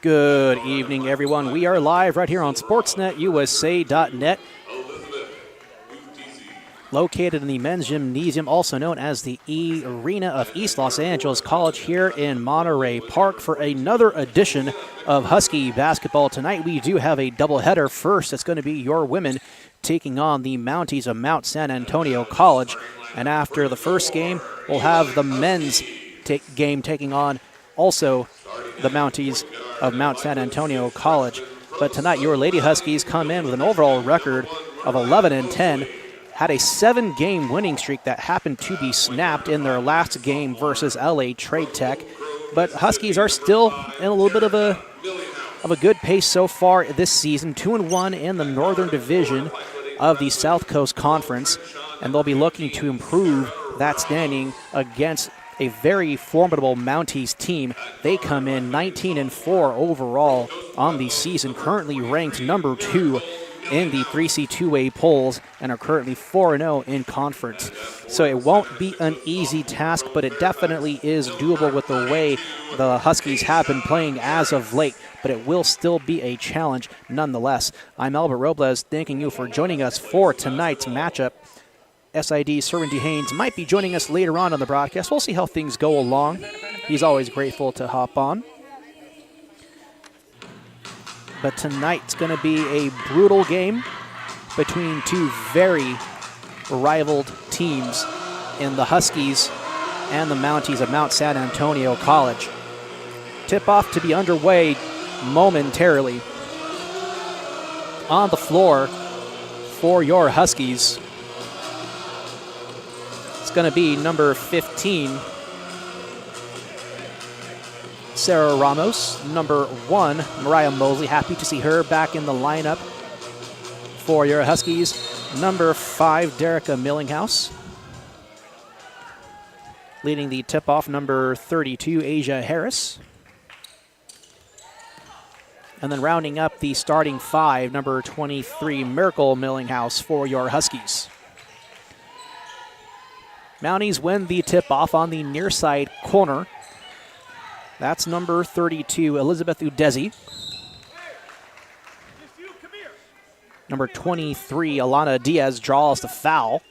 Good evening, everyone. We are live right here on SportsNetUSA.net, located in the men's gymnasium, also known as the E-Rena of East Los Angeles College here in Monterey Park for another edition of Husky basketball. Tonight we do have a doubleheader. First, it's going to be your women taking on the Mounties of Mount San Antonio College. And after the first game, we'll have the men's game taking on also the Mounties of Mount San Antonio College. But tonight, your Lady Huskies come in with an overall record of 11-10, had a 7-game winning streak that happened to be snapped in their last game versus LA Trade Tech. But Huskies are still in a little bit of a good pace so far this season, 2-1 in the Northern Division of the South Coast Conference, and they'll be looking to improve that standing against a very formidable Mounties team. They come in 19-4 overall on the season, currently ranked number 2 in the 3C2A polls, and are currently 4-0 in conference. So it won't be an easy task, but it definitely is doable with the way the Huskies have been playing as of late, but it will still be a challenge nonetheless. I'm Albert Robles, thanking you for joining us for tonight's matchup. SID's Servant Haynes might be joining us later on the broadcast. We'll see how things go along. He's always grateful to hop on. But tonight's going to be a brutal game between two very rivaled teams in the Huskies and the Mounties of Mount San Antonio College. Tip-off to be underway momentarily. On the floor for your Huskies, it's going to be number 15, Sarah Ramos. Number 1, Mariah Mosley. Happy to see her back in the lineup for your Huskies. Number 5, Derica Millinghouse. Leading the tip-off, number 32, Asia Harris. And then rounding up the starting 5, number 23, Miracle Millinghouse for your Huskies. Mounties win the tip-off on the near side corner. That's number 32, Elizabeth Udezi. Number 23, Alana Diaz draws the foul.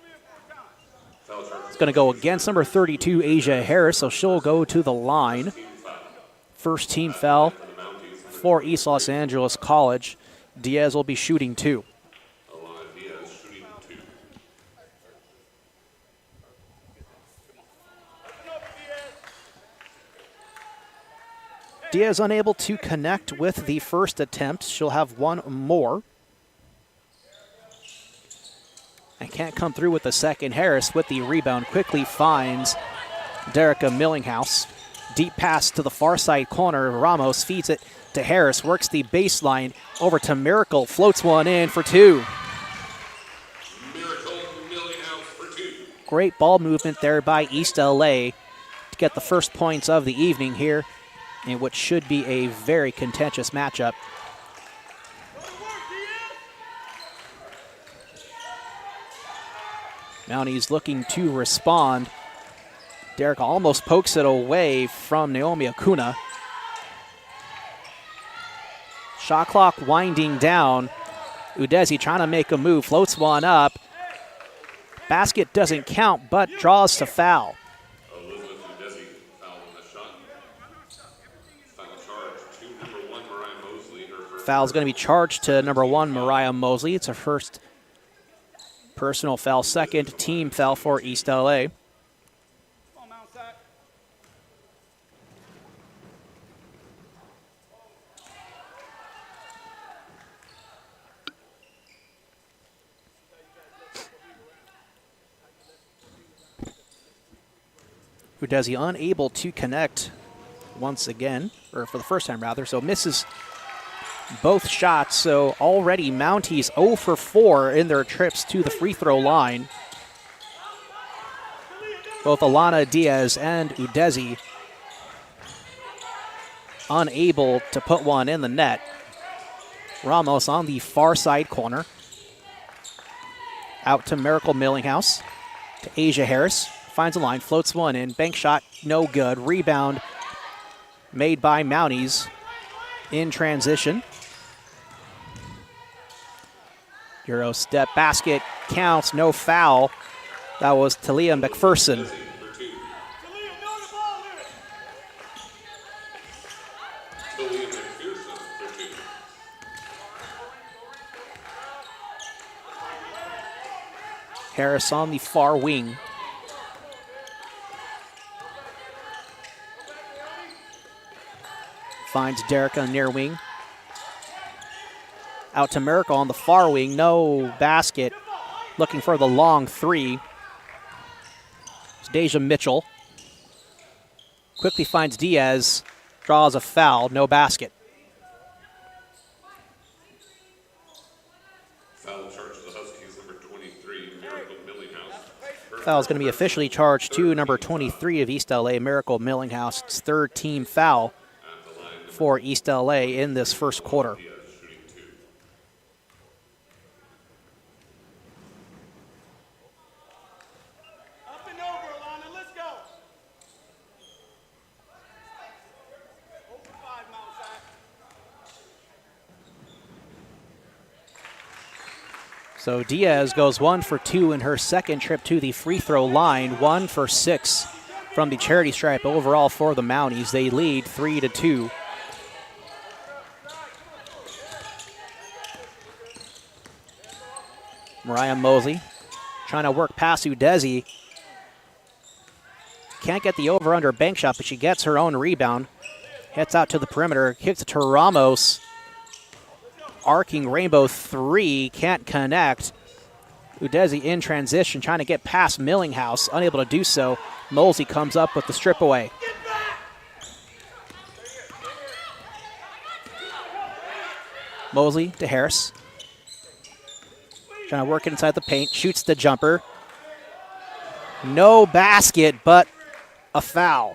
It's going to go against number 32, Asia Harris, so she'll go to the line. First team foul for East Los Angeles College. Diaz will be shooting 2. Diaz unable to connect with the first attempt. She'll have one more. And can't come through with the second. Harris with the rebound quickly finds Derica Millinghouse. Deep pass to the far side corner. Ramos feeds it to Harris, works the baseline over to Miracle, floats one in for 2. Great ball movement there by East LA to get the first points of the evening here in what should be a very contentious matchup. Mounties looking to respond. Derica almost pokes it away from Naomi Acuna. Shot clock winding down. Udezi trying to make a move, floats one up. Basket doesn't count, but draws to foul. Foul is going to be charged to number 1, Mariah Mosley. It's her first personal foul, second team foul for East LA. Udezi unable to connect once again, or for the first time rather, so misses both shots. So already Mounties 0 for 4 in their trips to the free throw line. Both Alana Diaz and Udezi unable to put one in the net. Ramos on the far side corner. Out to Miracle Millinghouse. To Asia Harris. Finds a line, floats one in. Bank shot, no good. Rebound made by Mounties. in transition. Euro step basket counts, no foul. That was Talia McPherson. Harris on the far wing. Finds Derek on the near wing. Out to Miracle on the far wing. No basket. Looking for the long three. It's Deja Mitchell. Quickly finds Diaz. Draws a foul. No basket. Foul charge to the Huskies, number 23, Miracle Millinghouse. Foul is going to be officially charged to number 23 of East LA, Miracle Millinghouse. It's third team foul for East LA in this first quarter. So Diaz goes 1 for 2 in her second trip to the free throw line, 1 for 6 from the charity stripe overall for the Mounties. They lead 3-2. Mariah Mosley trying to work past Udezi. Can't get the over-under bank shot, but she gets her own rebound. Heads out to the perimeter, kicks it to Ramos. Arcing rainbow three, can't connect. Udezi in transition, trying to get past Millinghouse, unable to do so. Mosley comes up with the strip away. Mosley to Harris. Trying to work it inside the paint, shoots the jumper. No basket, but a foul.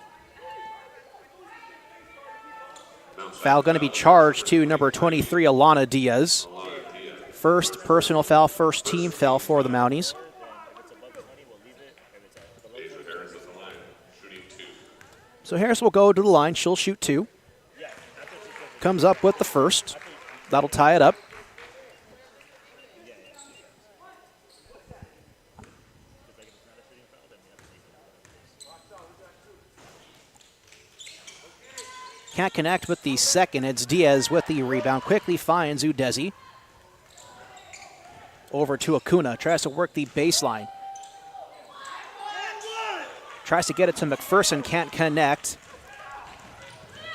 Foul going to be charged to number 23, Alana Diaz. First personal foul, first team foul for the Mounties. So Harris will go to the line. She'll shoot 2. Comes up with the first. That'll tie it up. Can't connect with the second. It's Diaz with the rebound. Quickly finds Udezi. Over to Acuna. Tries to work the baseline. Tries to get it to McPherson. Can't connect.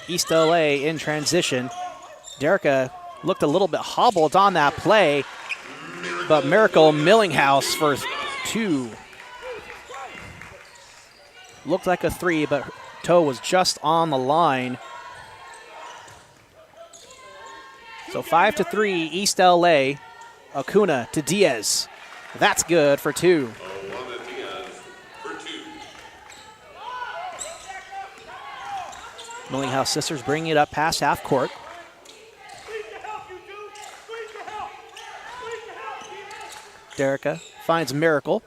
East LA in transition. Derica looked a little bit hobbled on that play, but Miracle Millinghouse for 2. Looked like a 3, but her toe was just on the line. So 5-3, East LA. Acuna to Diaz. That's good for 2. Millinghouse sisters bringing it up past half court. Derica finds Miracle.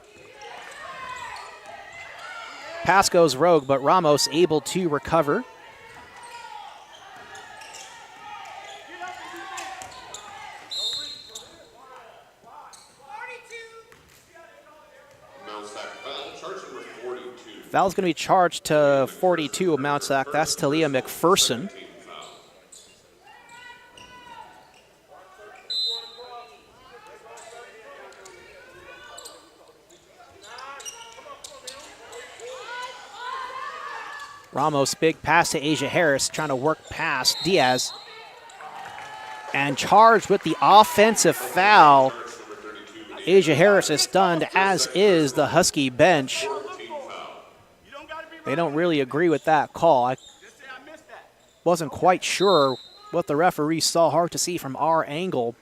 Pass goes rogue, but Ramos able to recover. Foul's going to be charged to 42 of Mount Sac. That's Talia McPherson. Ramos, big pass to Asia Harris, trying to work past Diaz. And charged with the offensive foul. Asia Harris is stunned, as is the Husky bench. They don't really agree with that call. I wasn't quite sure what the referee saw. Hard to see from our angle.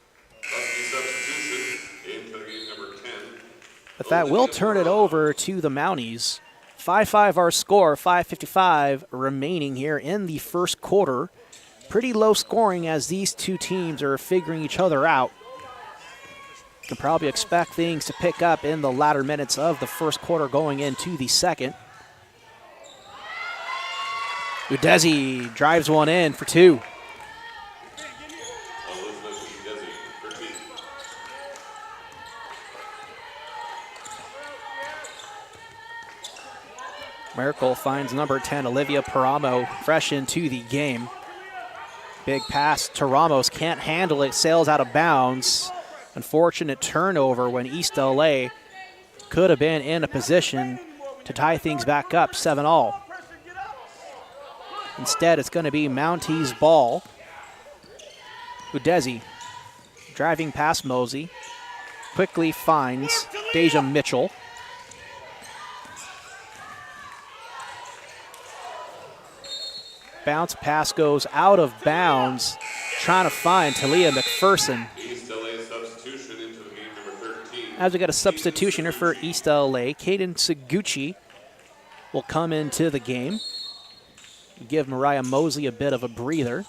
But that will turn it over to the Mounties. 5-5 our score, 5:55 remaining here in the first quarter. Pretty low scoring as these two teams are figuring each other out. Can probably expect things to pick up in the latter minutes of the first quarter going into the second. Udezi drives one in for 2. Merkel finds number 10, Olivia Paramo, fresh into the game. Big pass to Ramos, can't handle it, sails out of bounds. Unfortunate turnover when East LA could have been in a position to tie things back up 7-all. Instead, it's going to be Mounties ball. Udezi driving past Mosey. Quickly finds Deja Mitchell. Bounce pass goes out of bounds. Trying to find Talia McPherson. East LA substitution into the game, number 13. As we got a substitution here for East LA, Kaden Seguchi will come into the game. Give Mariah Mosley a bit of a breather.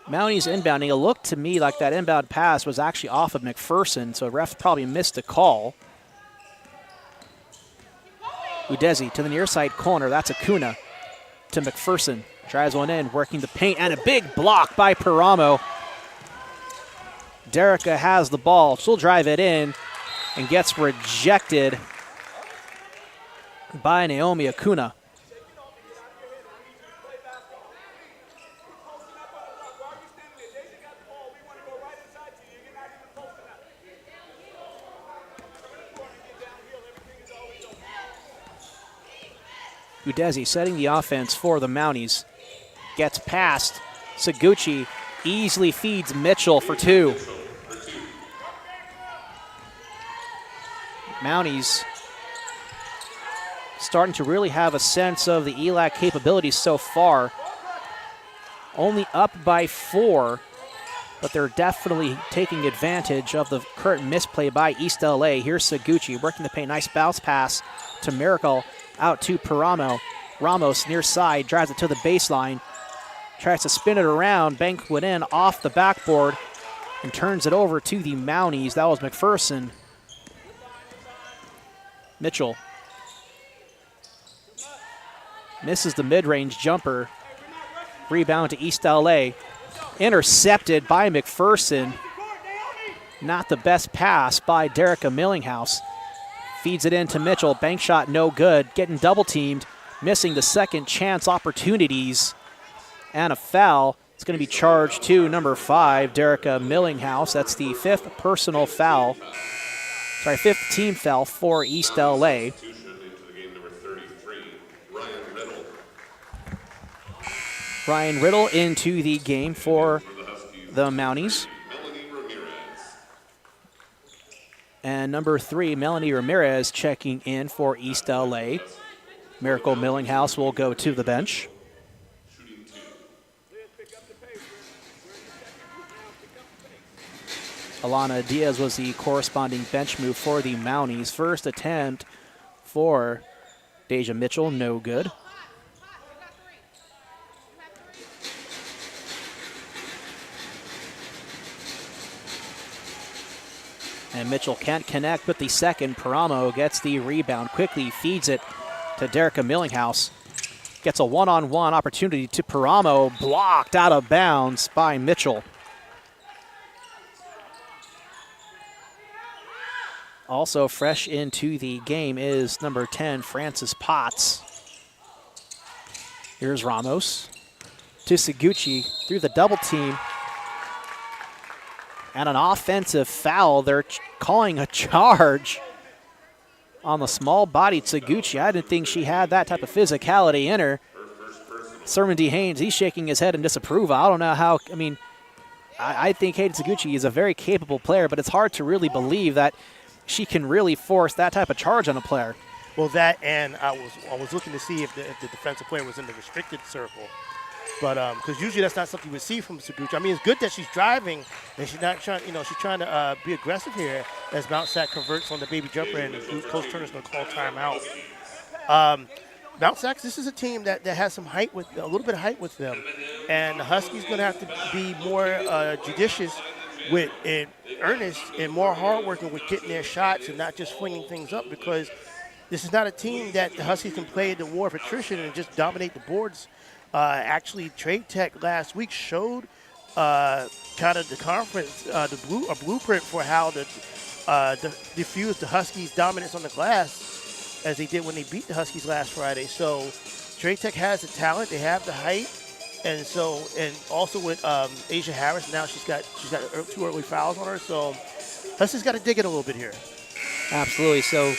Mounties inbounding. It looked to me like that inbound pass was actually off of McPherson, so ref probably missed a call. Udezi to the near side corner. That's Acuna to McPherson. Drives one in, working the paint, and a big block by Paramo. Derica has the ball. She'll drive it in and gets rejected by Naomi Acuna. Udezi setting the offense for the Mounties. Gets past Seguchi, easily feeds Mitchell for two. Mounties starting to really have a sense of the ELAC capabilities so far. Only up by 4, but they're definitely taking advantage of the current misplay by East LA. Here's Seguchi working the paint. Nice bounce pass to Miracle. Out to Paramo. Ramos near side, drives it to the baseline. Tries to spin it around, bank it in off the backboard, and turns it over to the Mounties. That was McPherson. Mitchell misses the mid-range jumper. Rebound to East LA. Intercepted by McPherson. Not the best pass by Derica Millinghouse. Feeds it in to Mitchell. Bank shot no good. Getting double teamed. Missing the second chance opportunities. And a foul. It's going to be charged to number 5, Derica Millinghouse. That's the 5th personal foul. Sorry, 5th team foul for East LA. Ryan Riddle into the game for the Mounties. And number 3, Melanie Ramirez checking in for East LA. Miracle Millinghouse will go to the bench. Alana Diaz was the corresponding bench move for the Mounties. First attempt for Deja Mitchell, no good. And Mitchell can't connect with the second. Paramo gets the rebound, quickly feeds it to Derica Millinghouse. Gets a one-on-one opportunity to Paramo, blocked out of bounds by Mitchell. Also fresh into the game is number 10, Frances Potts. Here's Ramos to Seguchi through the double team. And an offensive foul. They're calling a charge on the small-bodied Seguchi. I didn't think she had that type of physicality in her. Sermon D. Haynes, he's shaking his head in disapproval. I don't know how, I think Hayden Seguchi is a very capable player, but it's hard to really believe that she can really force that type of charge on a player. Well, that, and I was looking to see if the defensive player was in the restricted circle. But because usually that's not something you would see from Seguchi. I mean, it's good that she's driving and she's not trying, she's trying to be aggressive here as Mount Sac converts on the baby jumper and Coach Turner's going to call timeout. Mount Sac, this is a team that has some height with, a little bit of height with them. And the Huskies going to have to be more judicious with earnest and more hardworking with getting their shots and not just flinging things up, because this is not a team that the Huskies can play the war of attrition and just dominate the boards. Actually, Trade Tech last week showed kind of the conference, a blueprint for how to diffuse the Huskies' dominance on the glass, as they did when they beat the Huskies last Friday. So Trade Tech has the talent, they have the height, and also with Asia Harris, now she's got 2 early fouls on her. So Huskies got to dig it a little bit here. Absolutely. So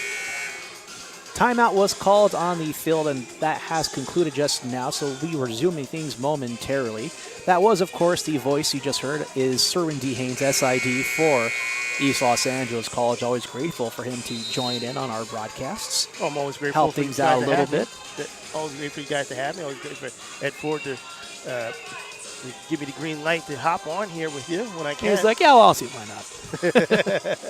timeout was called on the field, and that has concluded just now, so we were resuming things momentarily. That was, of course, the voice you just heard is Serwin D. Haynes, SID for East Los Angeles College. Always grateful for him to join in on our broadcasts. Oh, I'm always grateful help for things out a little bit. Always grateful for you guys to have me. Always grateful for Ed Ford to give me the green light to hop on here with you when I can. He's like, yeah, well, I'll see why not.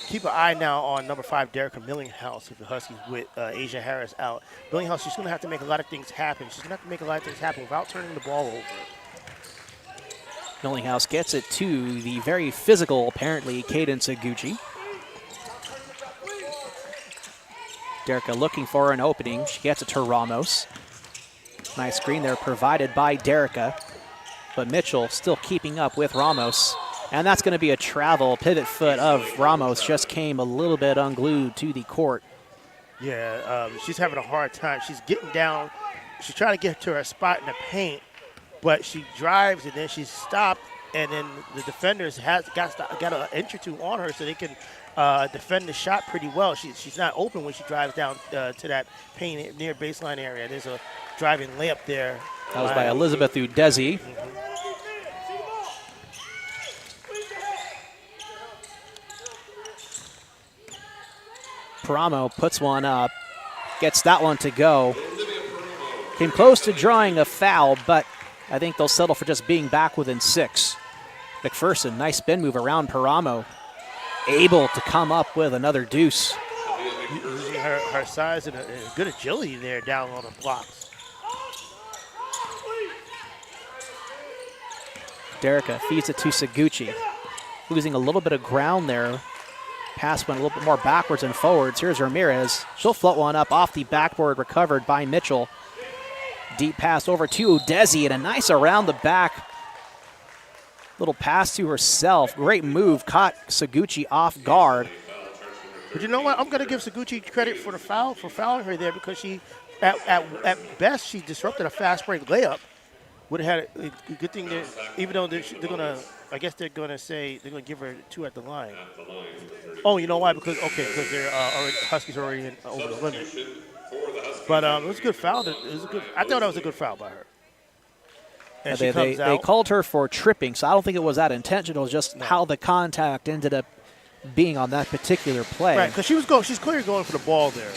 Keep an eye now on number 5, Derek Millinghouse of the Huskies with Asia Harris out. Millinghouse, she's going to have to make a lot of things happen. She's going to have to make a lot of things happen without turning the ball over. Millinghouse gets it to the very physical, apparently, Cadence Iguchi. Derek looking for an opening. She gets it to Ramos. Nice screen there provided by Derica. But Mitchell still keeping up with Ramos. And that's going to be a travel. Pivot foot of Ramos just came a little bit unglued to the court. Yeah, she's having a hard time. She's getting down. She's trying to get to her spot in the paint, but she drives and then she's stopped, and then the defenders got an inch or 2 on her so they can defend the shot pretty well. She's not open when she drives down to that paint near baseline area. There's a driving layup there. That was by Elizabeth Udezi. Paramo puts one up, gets that one to go. Came close to drawing a foul, but I think they'll settle for just being back within 6. McPherson, nice spin move around Paramo. Able to come up with another deuce. Using her size and a good agility there down on the blocks. Derica feeds it to Seguchi. Losing a little bit of ground there. Pass went a little bit more backwards and forwards. Here's Ramirez. She'll float one up off the backboard, recovered by Mitchell. Deep pass over to Udezi, and a nice around the back little pass to herself. Great move, caught Seguchi off guard. But you know what? I'm going to give Seguchi credit for fouling her there, because she, at best, she disrupted a fast break layup. Would have had a good thing there, even though they're going to, I guess they're going to say they're going to give her 2 at the line. Oh, you know why? Because they're Huskies are already over the limit. But it was a good foul. I thought that was a good foul by her. And they called her for tripping, so I don't think it was that intentional. Just how the contact ended up being on that particular play. Right, because she's clearly going for the ball there.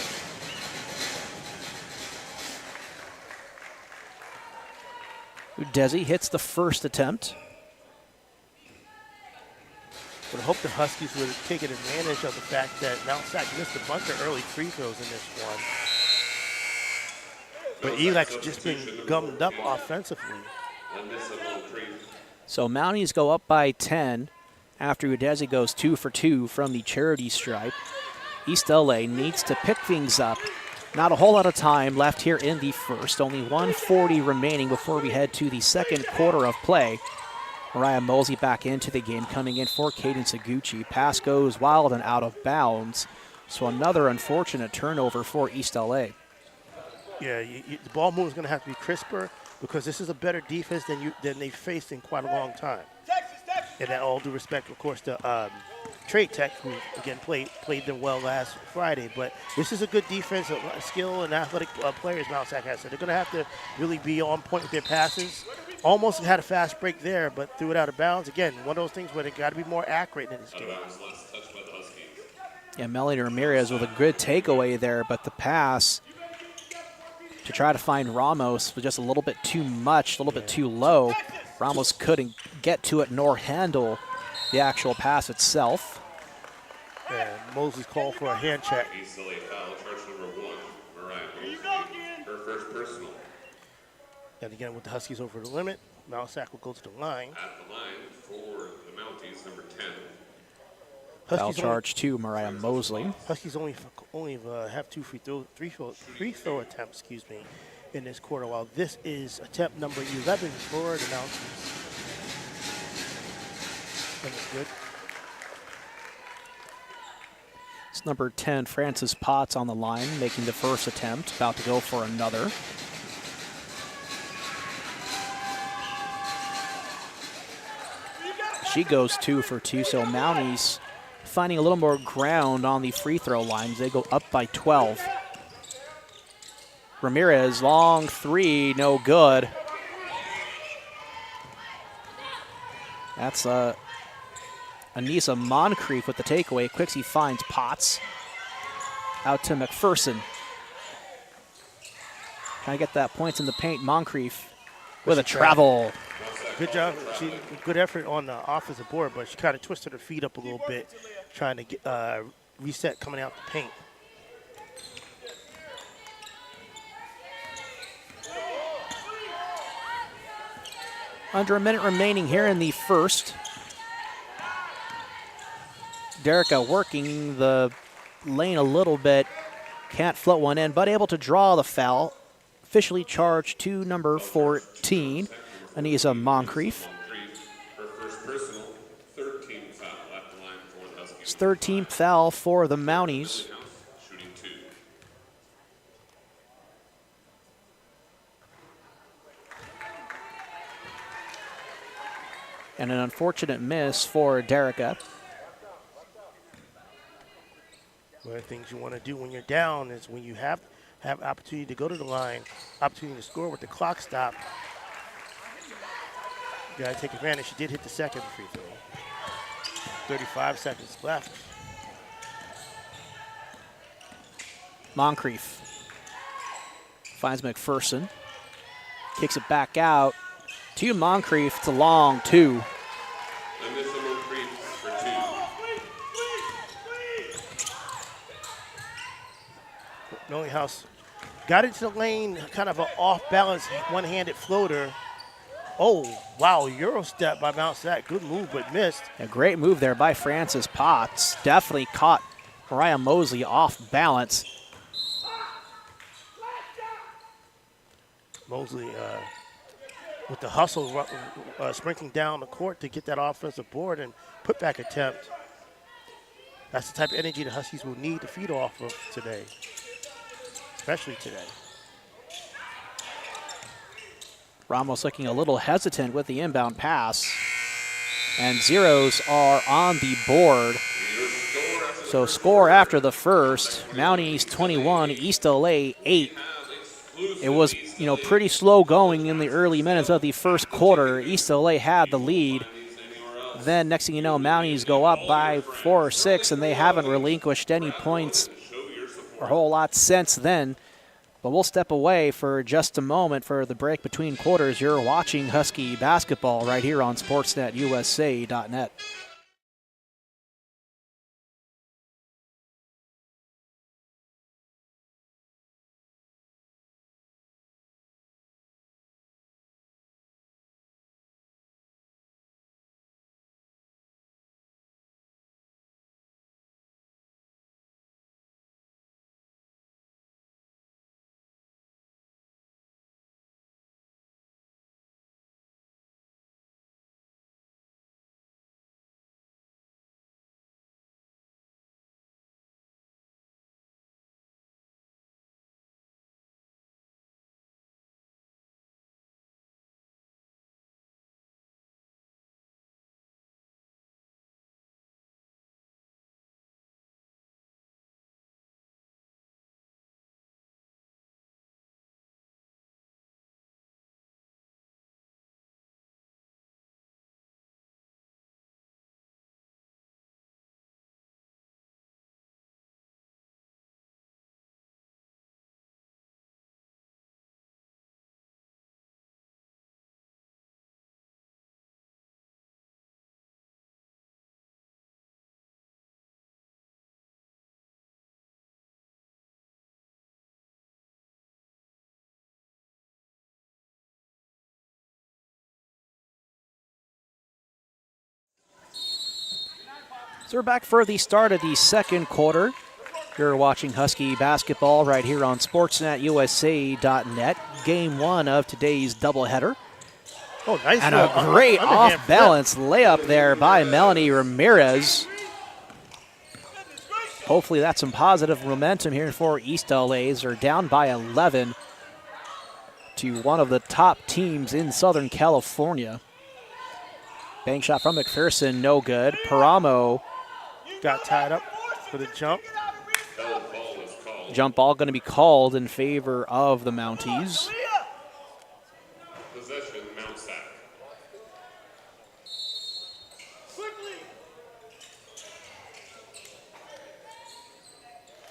Udezi hits the first attempt. But I hope the Huskies would have taken advantage of the fact that Mount SAC missed a bunch of early free throws in this one. But ELAC's just been gummed up offensively. So Mounties go up by 10 after Udezi goes 2 for 2 from the charity stripe. East LA needs to pick things up. Not a whole lot of time left here in the first. Only 1:40 remaining before we head to the second quarter of play. Mariah Mosley back into the game, coming in for Cadence Iguchi. Pass goes wild and out of bounds. So another unfortunate turnover for East LA. Yeah, the ball move is going to have to be crisper, because this is a better defense than they've faced in quite a long time. And that, all due respect, of course, to Trade Tech, who again played them well last Friday. But this is a good defense, skill and athletic players Mount SAC has. So they're going to have to really be on point with their passes. Almost had a fast break there, but threw it out of bounds. Again, one of those things where they got to be more accurate in this game. Yeah, Melanie Ramirez with a good takeaway there, but the pass to try to find Ramos was just a little bit too much, a little bit too low. Ramos couldn't get to it nor handle the actual pass itself. And Mosley's called for a hand check. East LA foul, charge number 1, Mariah Mosley, her first personal. And again, with the Huskies over the limit, Mount SAC will go to the line. At the line for the Mounties, number 10. Foul charge to Mariah Mosley. Huskies only have 2 free throw attempts, in this quarter, while this is attempt number 11 for the Mounties. That was good. It's number 10, Frances Potts, on the line, making the first attempt, about to go for another. She goes 2 for 2, so Mounties finding a little more ground on the free throw lines. They go up by 12. Ramirez, long three, no good. That's Anissa Moncrief with the takeaway. Quixie finds Potts. Out to McPherson. Trying to get that points in the paint. Moncrief with a travel. Good job. Good effort on the offensive board, but she kind of twisted her feet up a little bit, trying to get reset coming out the paint. Under a minute remaining here in the first. Derica working the lane a little bit. Can't float one in, but able to draw the foul. Officially charged to number 14, Anissa Moncrief. Her first personal, 13th foul at the line for the Huskies. It's 13th foul for the Mounties. Shooting 2. And an unfortunate miss for Derica. One of the things you want to do when you're down is when you have opportunity to go to the line, opportunity to score with the clock stop. You got to take advantage. She did hit the second free throw. 35 seconds left. Moncrief finds McPherson. Kicks it back out to Moncrief. It's a long two. Anissa Moncrief for 2. Millinghouse got into the lane, kind of an off-balance, one-handed floater. Oh, wow, Euro step by Mount SAC. Good move, but missed. A great move there by Frances Potts. Definitely caught Mariah Mosley off balance. Mosley with the hustle, sprinkling down the court to get that offensive board and put back attempt. That's the type of energy the Huskies will need to feed off of today, especially today. Ramos looking a little hesitant with the inbound pass. And zeros are on the board. So score after the first. Mounties 21, East LA 8. It was, pretty slow going in the early minutes of the first quarter. East LA had the lead. Then next thing you know, Mounties go up by 4 or 6, and they haven't relinquished any points or a whole lot since then. But we'll step away for just a moment for the break between quarters. You're watching Husky basketball right here on SportsNetUSA.net. So we're back for the start of the second quarter. You're watching Husky basketball right here on SportsNetUSA.net. Game 1 of today's doubleheader. Oh, nice. And a great off-balance layup there by Melanie Ramirez. Hopefully that's some positive momentum here for East LA's. They're down by 11 to one of the top teams in Southern California. Bank shot from McPherson, no good. Paramo got tied up for the jump. Jump ball going to be called in favor of the Mounties. Possession, Mount Sac.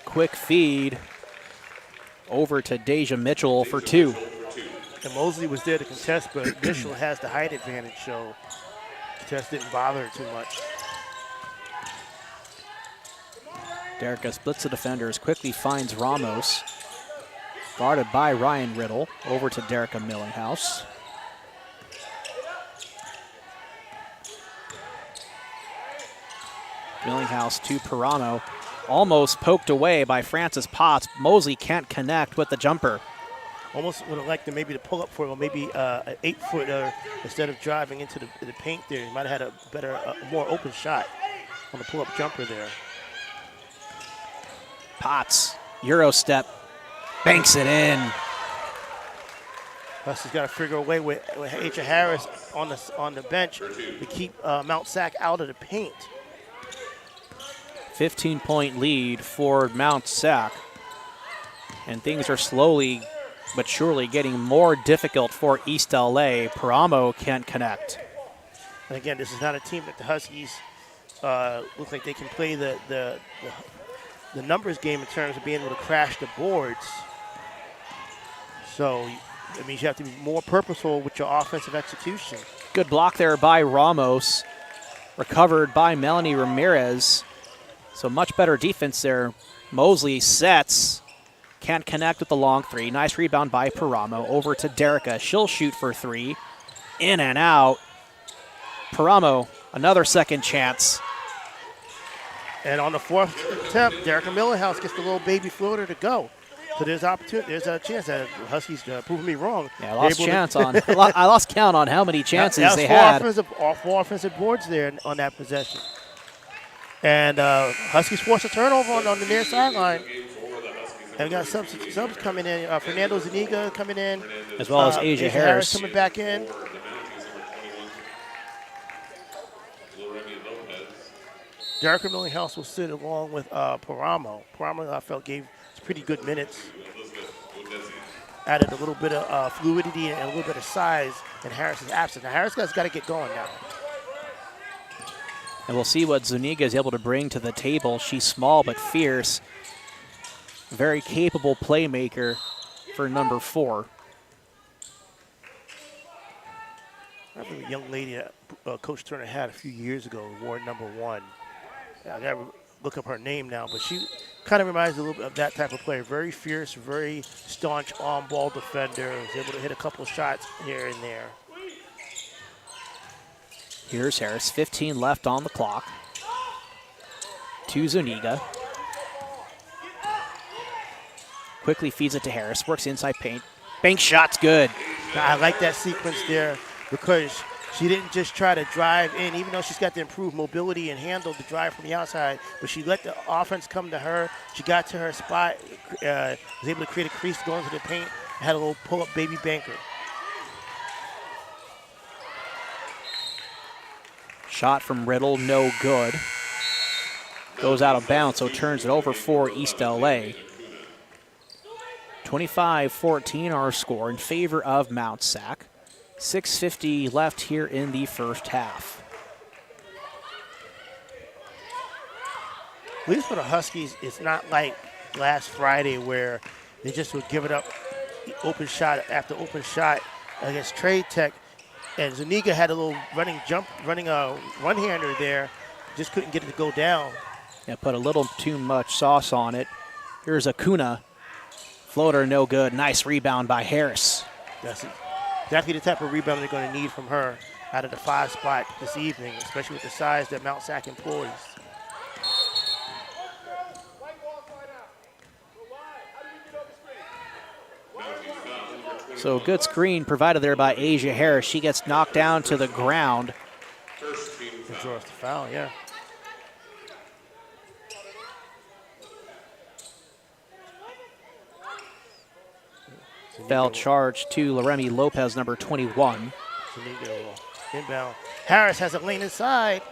Quick feed over to Deja Mitchell for 2. And Mosley was there to contest, but Mitchell has the height advantage, so contest didn't bother her too much. Derica splits the defenders, quickly finds Ramos. Guarded by Ryan Riddle, over to Derica Millinghouse. Millinghouse to Paramo. Almost poked away by Francis Potts. Mosley can't connect with the jumper. Almost would have liked to maybe to pull up for it, or maybe an 8-footer instead of driving into the paint there. He might have had a better, more open shot on the pull-up jumper there. Potts, Euro step, banks it in. Huskies got to figure a way with H.A. Harris on the bench to keep Mount Sac out of the paint. 15-point lead for Mount Sac. And things are slowly but surely getting more difficult for East LA. Paramo can't connect. And again, this is not a team that the Huskies look like they can play the numbers game in terms of being able to crash the boards. So, it means you have to be more purposeful with your offensive execution. Good block there by Ramos. Recovered by Melanie Ramirez. So much better defense there. Mosley sets. Can't connect with the long 3. Nice rebound by Paramo. Over to Derica. She'll shoot for 3. In and out. Paramo, another second chance. And on the 4th attempt, Derica Millinghouse gets the little baby floater to go. So there's opportunity. There's a chance that Huskies proving me wrong. Yeah, I lost count on how many chances they had. Four offensive boards there on that possession. And Huskies force a turnover on the near sideline. And we got subs coming in. Fernando Zuniga coming in. As well as Asia Harris coming back in. Derica Millinghouse will sit along with Paramo. Paramo, I felt, gave pretty good minutes. Added a little bit of fluidity and a little bit of size in Harris's absence. Now, Harris has got to get going now. And we'll see what Zuniga is able to bring to the table. She's small but fierce. Very capable playmaker for number 4. I remember a young lady that Coach Turner had a few years ago, wore number 1. I got to look up her name now, but she kind of reminds me a little bit of that type of player. Very fierce, very staunch on-ball defender. Was able to hit a couple shots here and there. Here's Harris, 15 left on the clock. To Zuniga. Quickly feeds it to Harris, works inside paint. Bank shot's good. Now, I like that sequence there because she didn't just try to drive in, even though she's got the improved mobility and handle to drive from the outside, but she let the offense come to her. She got to her spot, was able to create a crease going to the paint, had a little pull-up baby banker. Shot from Riddle, no good. Goes out of bounds, so turns it over for East LA. 25-14 our score in favor of Mount Sac. 6:50 left here in the first half. At least for the Huskies, it's not like last Friday where they just would give it up open shot after open shot against Trade Tech. And Zuniga had a little running a one-hander there. Just couldn't get it to go down. Yeah, put a little too much sauce on it. Here's Acuna. Floater, no good. Nice rebound by Harris. That's exactly the type of rebound they're going to need from her out of the 5 spot this evening, especially with the size that Mount Sac employs. So good screen provided there by Asia Harris. She gets knocked down to the ground. First team And foul. draws the foul, yeah. Foul charge to Laremy Lopez, number 21. Zuniga will inbound. Harris has a lane inside.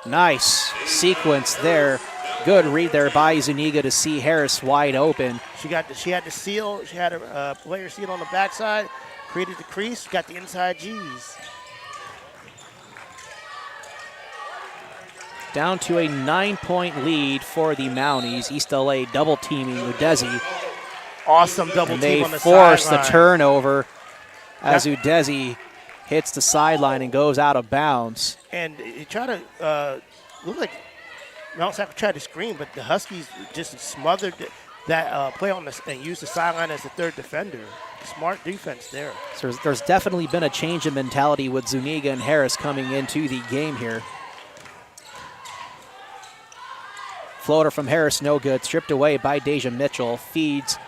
Nice sequence there. Good read there by Zuniga to see Harris wide open. She had the seal. She had a player seal on the backside. Created the crease. Got the inside G's. Down to a 9-point lead for the Mounties. East LA double teaming Udezi. Awesome double And team they on the force the sideline. turnover as Udezi hits the sideline and goes out of bounds. And he tried to look like Mount Sac tried to screen, but the Huskies just smothered that play on and used the sideline as the third defender. Smart defense there. So there's definitely been a change in mentality with Zuniga and Harris coming into the game here. Floater from Harris, no good. Stripped away by Deja Mitchell. Feeds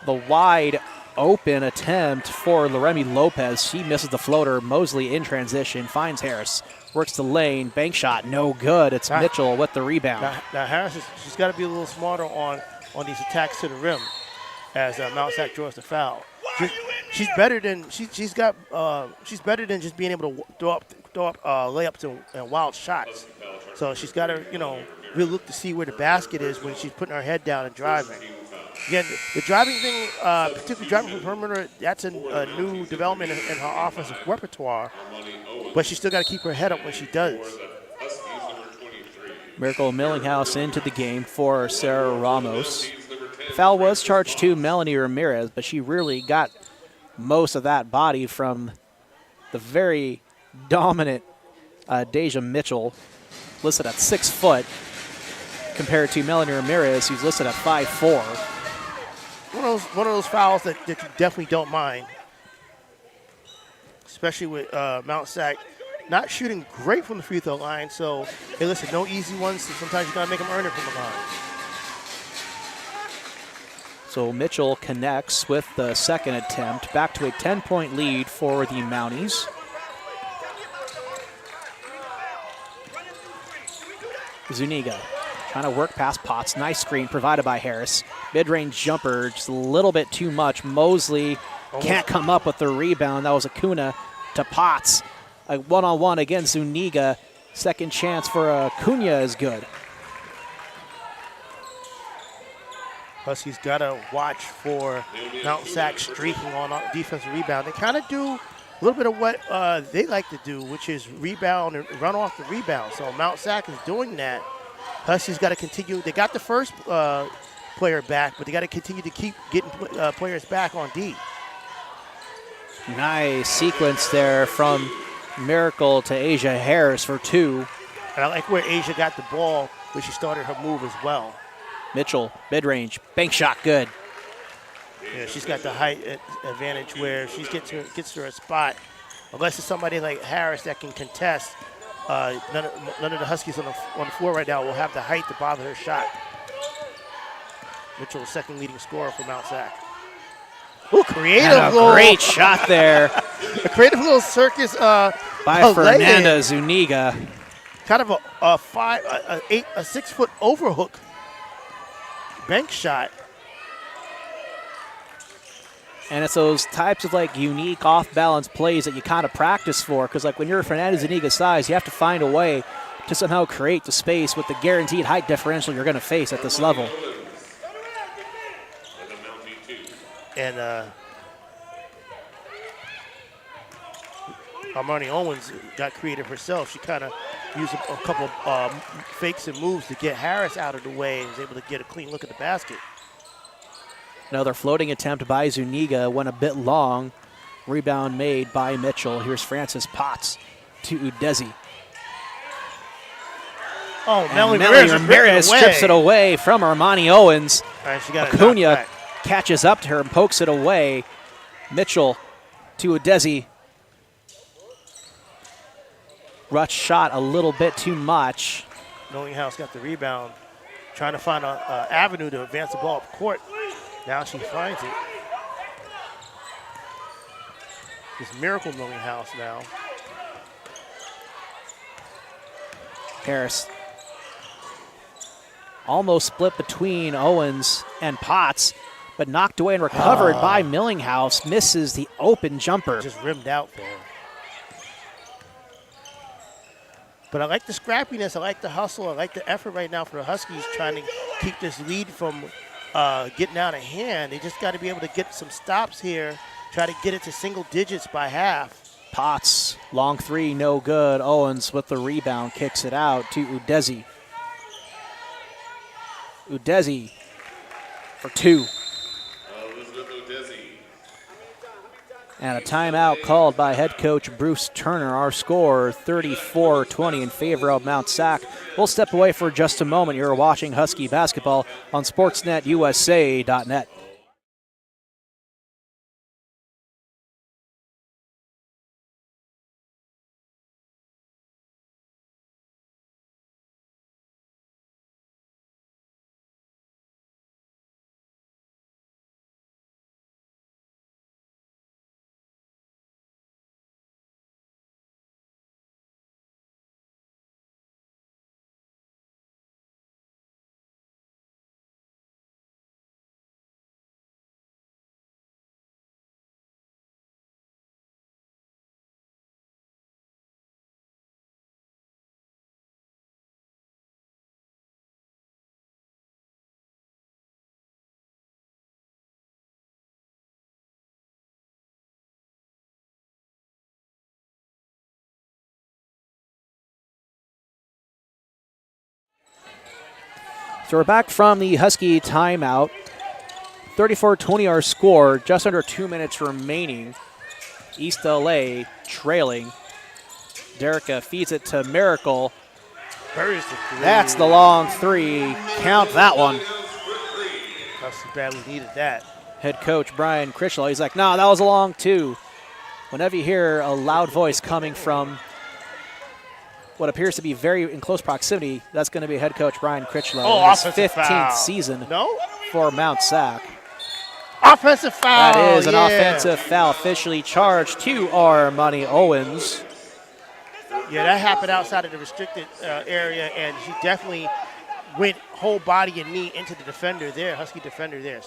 the wide open attempt for Laremy Lopez. She misses the floater. Mosley in transition, finds Harris. Works the lane, bank shot, no good. It's Mitchell with the rebound. Now Harris, she's got to be a little smarter on these attacks to the rim as Mount Sac draws the foul. She's better than she's better than just being able to throw up layups and wild shots. So she's got to really look to see where the basket is when she's putting her head down and driving. Again, the driving thing, particularly driving from perimeter, that's a new development in her offensive repertoire. But she's still got to keep her head up when she does. Miracle Millinghouse into the game for Sarah Ramos. Foul was charged to Melanie Ramirez, but she really got most of that body from the very dominant Deja Mitchell, listed at 6 foot, compared to Melanie Ramirez, who's listed at 5'4". One of those fouls that you definitely don't mind, especially with Mount Sac not shooting great from the free throw line. So, hey, listen, no easy ones. So sometimes you gotta make them earn it from the line. So Mitchell connects with the second attempt, back to a 10-point lead for the Mounties. Zuniga trying to work past Potts. Nice screen provided by Harris. Mid-range jumper, just a little bit too much. Mosley can't come up with the rebound. That was Acuna to Potts. A one-on-one against Zuniga. Second chance for Acuna is good. Huskies got to watch for Mount Sac streaking on defensive rebound. They kind of do a little bit of what they like to do, which is rebound and run off the rebound. So Mount Sac is doing that. Huskies got to continue. They got the first player back, but they got to continue to keep getting players back on D. Nice sequence there from Miracle to Asia Harris for 2. And I like where Asia got the ball, where she started her move as well. Mitchell, mid-range, bank shot, good. Yeah, she's got the height advantage where she gets to her spot. Unless it's somebody like Harris that can contest, none of the Huskies on the floor right now will have the height to bother her shot. Mitchell, second leading scorer for Mount Sac. Ooh, creative little, great shot there a creative little circus by Fernanda Zuniga. Kind of a 6 foot overhook bank shot. And it's those types of unique off-balance plays that you kind of practice for, because when you're Fernanda Zuniga's size, you have to find a way to somehow create the space with the guaranteed height differential you're going to face at this level. And Armani Owens got creative herself. She kind of used a couple fakes and moves to get Harris out of the way and was able to get a clean look at the basket. Another floating attempt by Zuniga went a bit long. Rebound made by Mitchell. Here's Francis Potts to Udezi. Oh, Melanie Ramirez strips it away from Armani Owens. Right, she got Acuna catches up to her and pokes it away. Mitchell to Udezi. Rush shot a little bit too much. Millinghouse got the rebound, trying to find an avenue to advance the ball up court. Now she finds it. This Miracle Milling House now. Harris almost split between Owens and Potts, but knocked away and recovered by Millinghouse. Misses the open jumper. Just rimmed out there. But I like the scrappiness. I like the hustle. I like the effort right now for the Huskies trying to keep this lead from getting out of hand. They just got to be able to get some stops here, try to get it to single digits by half. Potts, long three, no good. Owens with the rebound, kicks it out to Udezi. Udezi for two. Elizabeth Odesi. And a timeout called by head coach Bruce Turner. Our score 34-20 in favor of Mount SAC. We'll step away for just a moment. You're watching Husky basketball on SportsNetUSA.net. So we're back from the Husky timeout. 34-20 our score, just under 2 minutes remaining. East LA trailing. Derica feeds it to Miracle. Buries the three. That's the long three. Count that one. Husky badly needed that. Head coach Brian Critchlow, he's like, no, that was a long two. Whenever you hear a loud voice coming from what appears to be very in close proximity, that's going to be head coach Brian Critchlow. Oh, his offensive 15th foul. season No? for Mount SAC. Offensive foul. That is an yeah. offensive foul officially charged to Armani Owens. Yeah, that happened outside of the restricted area, and she definitely went whole body and knee into the defender there, Husky defender there.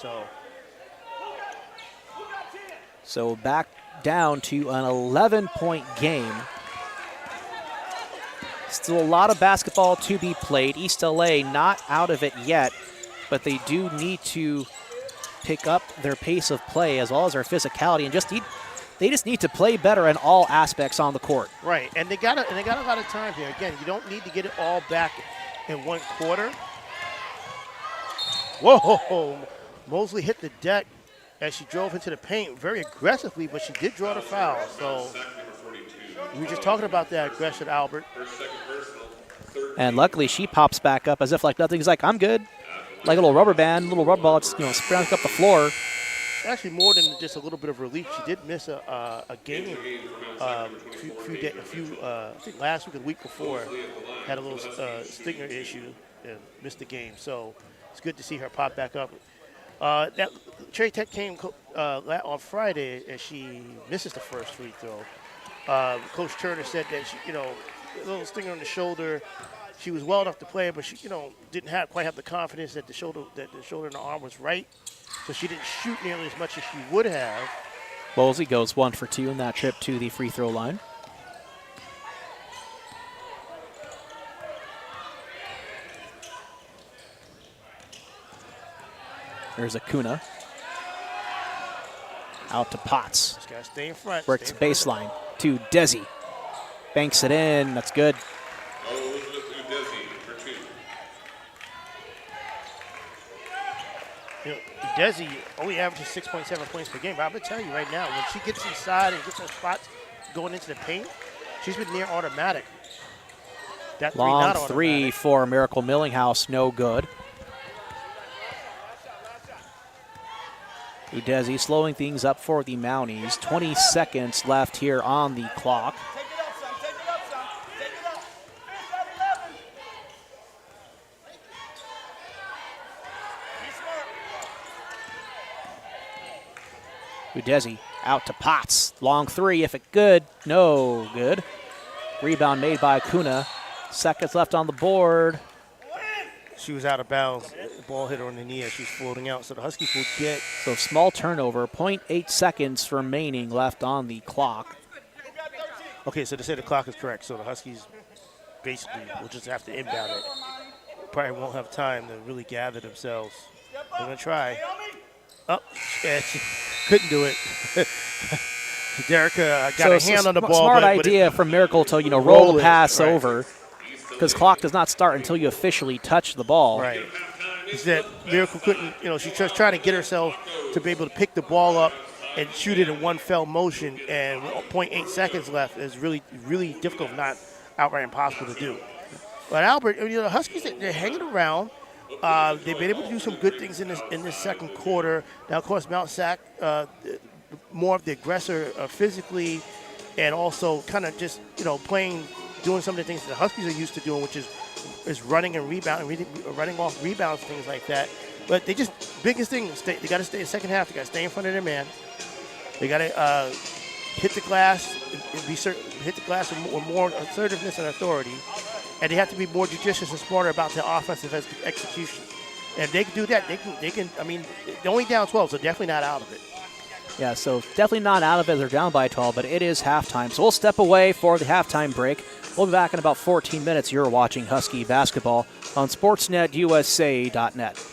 So back down to an 11-point game. Still a lot of basketball to be played. East LA not out of it yet, but they do need to pick up their pace of play as well as their physicality, and they just need to play better in all aspects on the court. Right, and they got a lot of time here. Again, you don't need to get it all back in one quarter. Whoa, Mosley hit the deck as she drove into the paint very aggressively, but she did draw the foul. So we were just talking about that aggression, Albert. And luckily, she pops back up as if like nothing. He's like, I'm good. Like a little rubber band, little rubber ball, it's, sprouting up the floor. Actually, more than just a little bit of relief, she did miss a game. I think last week or the week before, had a little stinger issue and missed the game. So it's good to see her pop back up. That Cherry Tech came on Friday, and she misses the first free throw. Coach Turner said that she, a little stinger on the shoulder. She was well enough to play, but she, didn't quite have the confidence that the shoulder and the arm was right. So she didn't shoot nearly as much as she would have. Mosley goes 1 for 2 in that trip to the free throw line. There's Acuna. Out to Potts. Just gotta stay in front. Works baseline to Desi. Banks it in. That's good. Elizabeth Udesi for two. Desi only averages 6.7 points per game, but I'm going to tell you right now, when she gets inside and gets her spots going into the paint, she's been near automatic. That Long three, three for Miracle Millinghouse, no good. Udezi slowing things up for the Mounties. 20 seconds left here on the clock. Udezi out to Potts. Long three, if it good. No good. Rebound made by Kuna. Seconds left on the board. She was out of bounds. The ball hit her on the knee as she's floating out. So the Huskies will get. So small turnover, 0.8 seconds remaining left on the clock. Okay, so to say the clock is correct. So the Huskies basically will just have to inbound it. Probably won't have time to really gather themselves. They're going to try. Oh, yeah, she couldn't do it. Derica got a hand on the ball. Smart idea from Miracle to, roll the pass over. Because clock does not start until you officially touch the ball. Right. Is that Miracle couldn't, she's just trying to get herself to be able to pick the ball up and shoot it in one fell motion, and 0.8 seconds left is really, really difficult, not outright impossible to do. But Albert, the Huskies, they're hanging around. They've been able to do some good things in this second quarter. Now, of course, Mount SAC, more of the aggressor physically, and also kind of just, doing some of the things that the Huskies are used to doing, which is running and rebounding, running off rebounds, things like that. But biggest thing, they got to stay in the second half. They got to stay in front of their man. They got to hit the glass, hit the glass with more assertiveness and authority, and they have to be more judicious and smarter about their offensive execution. And if they can do that, they can. I mean, they're only down 12, so definitely not out of it. Yeah, so definitely not out of it. They're down by 12, but it is halftime. So we'll step away for the halftime break. We'll be back in about 14 minutes. You're watching Husky basketball on SportsNetUSA.net.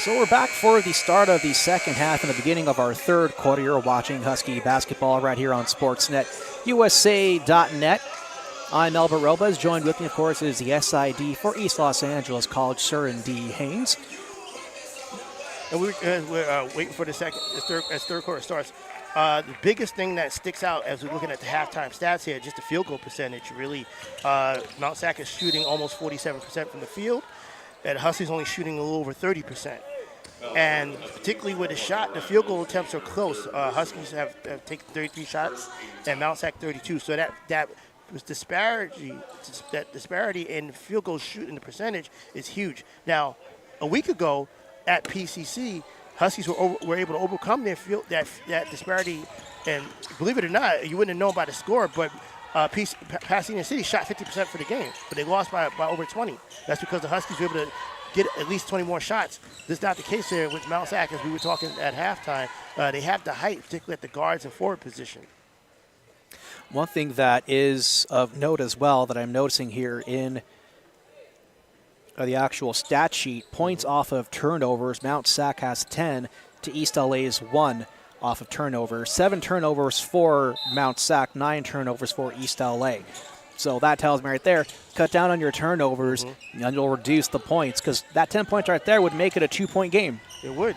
So we're back for the start of the second half and the beginning of our third quarter. You're watching Husky basketball right here on Sportsnet USA.net. I'm Albert Robles. Joined with me, of course, is the SID for East Los Angeles College, Sir and D. Haynes. And we're waiting for as third quarter starts. The biggest thing that sticks out as we're looking at the halftime stats here, just the field goal percentage. Really, Mount SAC is shooting almost 47% from the field, and Huskies only shooting a little over 30%. And particularly with the field goal attempts are close. Huskies have taken 33 shots, and Mount SAC 32. So that disparity in field goal shooting the percentage is huge. Now, a week ago at PCC, Huskies were able to overcome that disparity, and believe it or not, you wouldn't have known by the score, but Pasadena City shot 50% for the game, but they lost by over 20. That's because the Huskies were able to get at least 20 more shots. This is not the case here with Mount SAC, as we were talking at halftime. They have the height, particularly at the guards and forward position. One thing that is of note as well that I'm noticing here in the actual stat sheet, points off of turnovers, Mount SAC has 10 to East LA's 1 off of turnovers. 7 turnovers for Mount SAC, 9 turnovers for East LA. So that tells me right there, cut down on your turnovers, and you'll reduce the points, because that 10 points right there would make it a 2-point game. It would.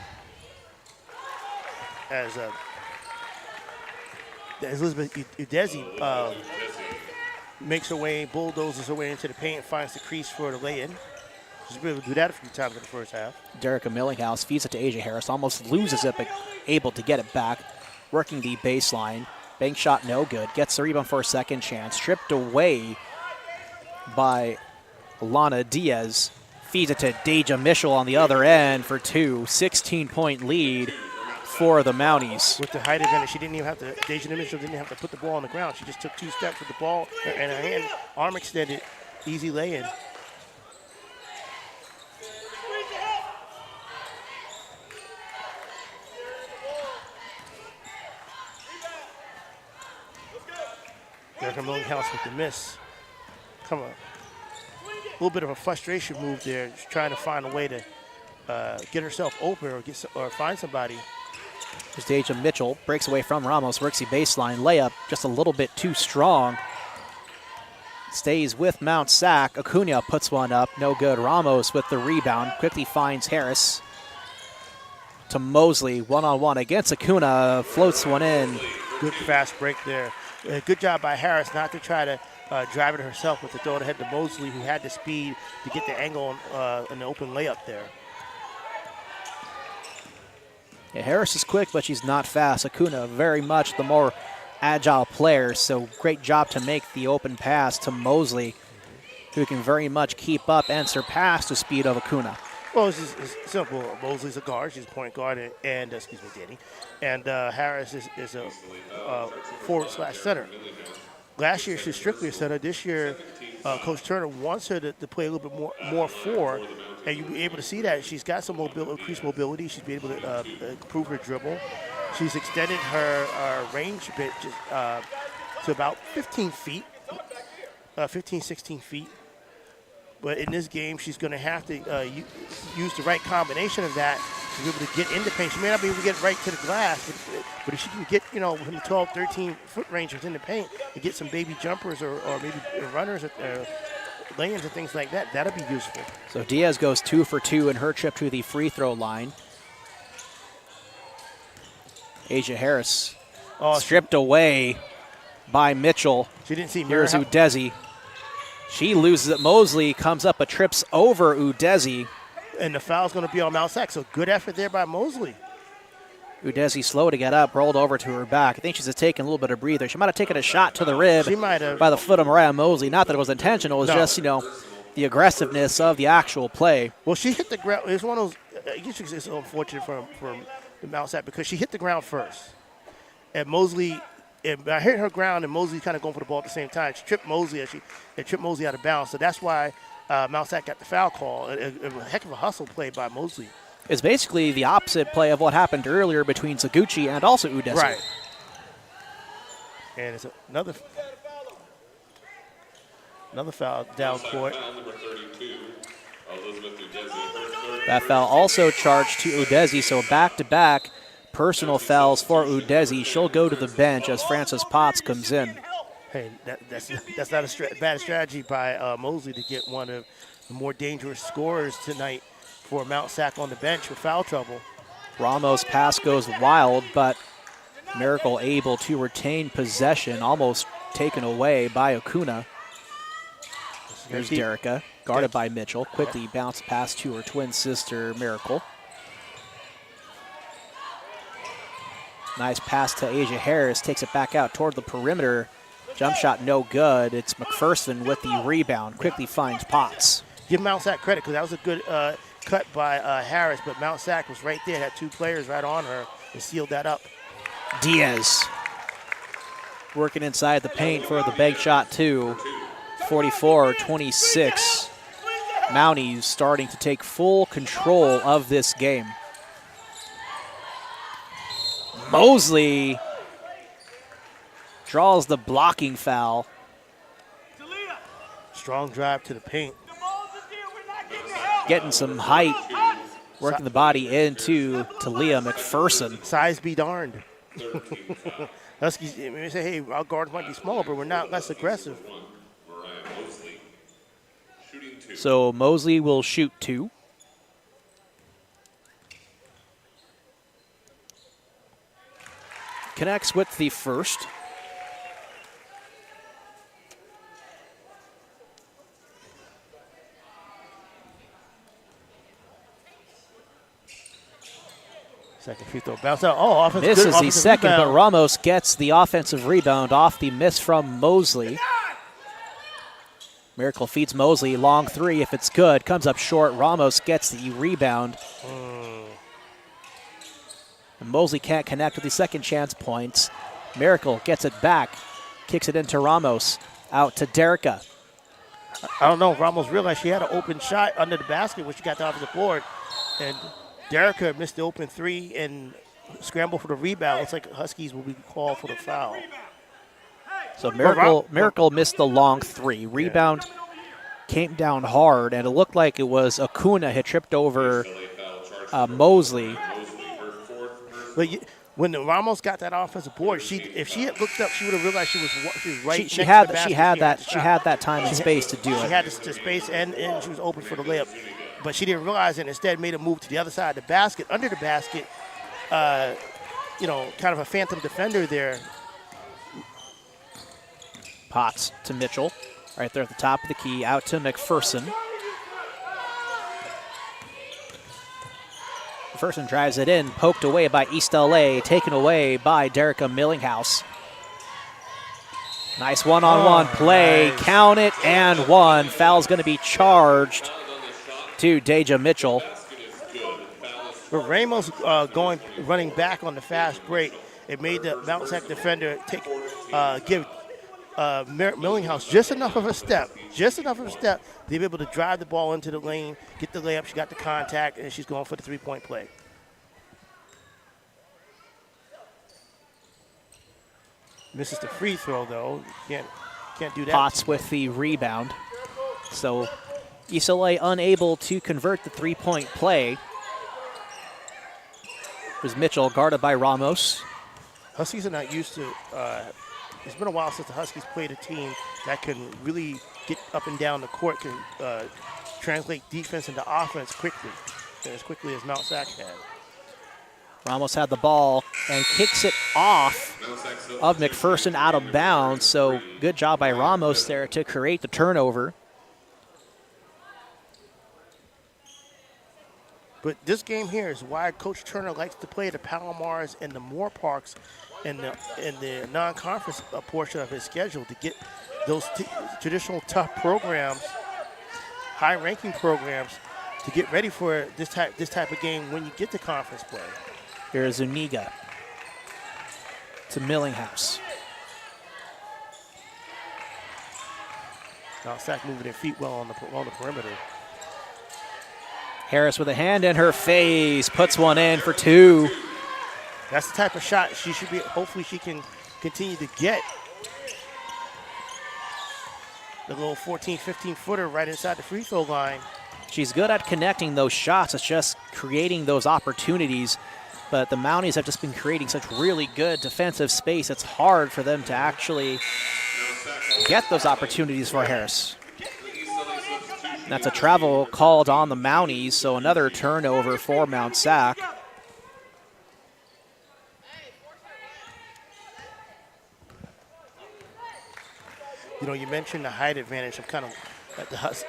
As Elizabeth Udezi makes her way, bulldozes her way into the paint and finds the crease for the lay-in. She's been able to do that a few times in the first half. Derica Millinghouse feeds it to Asia Harris, almost loses it, but able to get it back, working the baseline. Bank shot no good, gets the rebound for a second chance, stripped away by Lana Diaz. Feeds it to Deja Mitchell on the other end for 2. 16-point lead for the Mounties. With the height advantage, Deja Mitchell didn't have to put the ball on the ground. She just took 2 steps with the ball and her hand, arm extended, easy lay-in. Derica Millinghouse with the miss. Come on. A little bit of a frustration move there, just trying to find a way to get herself open or find somebody. There's Deja Mitchell, breaks away from Ramos, works the baseline layup, just a little bit too strong. Stays with Mount SAC. Acuna puts one up, no good. Ramos with the rebound, quickly finds Harris. To Mosley, one-on-one against Acuna, floats one in. Good fast break there. Good job by Harris not to try to drive it herself, but to throw it ahead to Mosley, who had the speed to get the angle on the open layup there. Yeah, Harris is quick, but she's not fast. Acuna, very much the more agile player, so great job to make the open pass to Mosley, who can very much keep up and surpass the speed of Acuna. Well, it's simple. Mosley's a guard. She's a point guard, and excuse me, Danny. And Harris is a forward/center. Last year, she's strictly a center. This year, Coach Turner wants her to play a little bit more forward, and you'll be able to see that. She's got some increased mobility. She's been able to improve her dribble. She's extended her range a bit to about 15 feet, 15, 16 feet. But in this game, she's going to have to use the right combination of that to be able to get into paint. She may not be able to get right to the glass, but if she can get, within the 12, 13-foot range within the paint and get some baby jumpers or maybe runners, lay-ins and things like that, that'll be useful. So Diaz goes 2 for 2 in her trip to the free throw line. Asia Harris stripped away by Mitchell. She didn't see Here's Udezi. She loses it. Mosley comes up, but trips over Udezi. And the foul's going to be on Mount SAC, so good effort there by Mosley. Udezi slow to get up, rolled over to her back. I think she's taking a little bit of breather. She might have taken a shot to the rib by the foot of Mariah Mosley. Not that it was intentional. It was just, the aggressiveness of the actual play. Well, she hit the ground. It was one of those, I guess it's unfortunate for the Mount SAC because she hit the ground first. And Mosley, I hit her ground, and Mosley kind of going for the ball at the same time. She tripped Mosley, tripped Mosley out of bounds. So that's why Mount SAC got the foul call. A heck of a hustle play by Mosley. It's basically the opposite play of what happened earlier between Zaguchi and also Udezi. Right. And it's another foul down court. That foul also charged to Udezi, so back-to-back personal fouls for Udezi. She'll go to the bench as Frances Potts comes in. Hey, that's not a bad strategy by Mosley to get one of the more dangerous scorers tonight for Mount SAC on the bench with foul trouble. Ramos' pass goes wild, but Miracle able to retain possession, almost taken away by Acuna. Here's Derica, guarded by Mitchell. Quickly bounce pass to her twin sister, Miracle. Nice pass to Asia Harris, takes it back out toward the perimeter. Jump shot no good. It's McPherson with the rebound, quickly finds Potts. Give Mount SAC credit because that was a good cut by Harris, but Mount SAC was right there, had two players right on her and sealed that up. Diaz working inside the paint for the bank shot too. 44-26. Mounties starting to take full control of this game. Mosley draws the blocking foul. Strong drive to the paint. Getting some height, working the body into Talia McPherson. Size be darned. Huskies may say, hey, our guards might be smaller, but we're not less aggressive. So Mosley will shoot 2. Connects with the first. Second free throw, bounce out. Oh, offensive. Misses the second, rebound. but Ramos gets the offensive rebound off the miss from Mosley. Miracle feeds Mosley, long 3 if it's good. Comes up short, Ramos gets the rebound. And Mosley can't connect with the second chance points. Miracle gets it back, kicks it into Ramos, out to Derica. I don't know if Ramos realized she had an open shot under the basket when she got the offensive board. And Derica missed the open 3 and scrambled for the rebound. Looks like Huskies will be called for the foul. So Miracle missed the long 3. Rebound came down hard, and it looked like it was Acuna had tripped over Mosley. But when Ramos got that offensive board, if she had looked up, she would have realized she was right. She had that time and space to do it. She had the space and she was open for the layup, but she didn't realize it. And instead, made a move to the other side of the basket, under the basket. Kind of a phantom defender there. Potts to Mitchell, right there at the top of the key, out to McPherson. McPherson drives it in, poked away by East LA, taken away by Derica Millinghouse. Nice one-on-one play, nice. Count it, and 1. Foul's going to be charged to Deja Mitchell. But Ramos running back on the fast break, it made the Mount SAC defender give Millinghouse just enough of a step to be able to drive the ball into the lane, get the layup. She got the contact, and she's going for the 3-point play. Misses the free throw, though. Can't do that. Potts with the rebound. So East LA unable to convert the 3-point play. There's Mitchell guarded by Ramos. Huskies are not used to it's been a while since the Huskies played a team that can really get up and down the court, can translate defense into offense quickly, as quickly as Mount SAC had. Ramos had the ball and kicks it off of McPherson out of bounds. So good job by Ramos there to create the turnover. But this game here is why Coach Turner likes to play the Palomars and the Moore Parks in the non-conference portion of his schedule to get those traditional tough programs, high-ranking programs, to get ready for this type of game when you get to conference play. Here's Zuniga to Millinghouse. Now SAC moving their feet well on the perimeter. Harris with a hand in her face, puts one in for 2. That's the type of shot she should be, hopefully she can continue to get. The little 14, 15-footer right inside the free throw line. She's good at connecting those shots. It's just creating those opportunities. But the Mounties have just been creating such really good defensive space. It's hard for them to actually get those opportunities for Harris. That's a travel called on the Mounties, so another turnover for Mount SAC. You know, you mentioned the height advantage. I'm kind of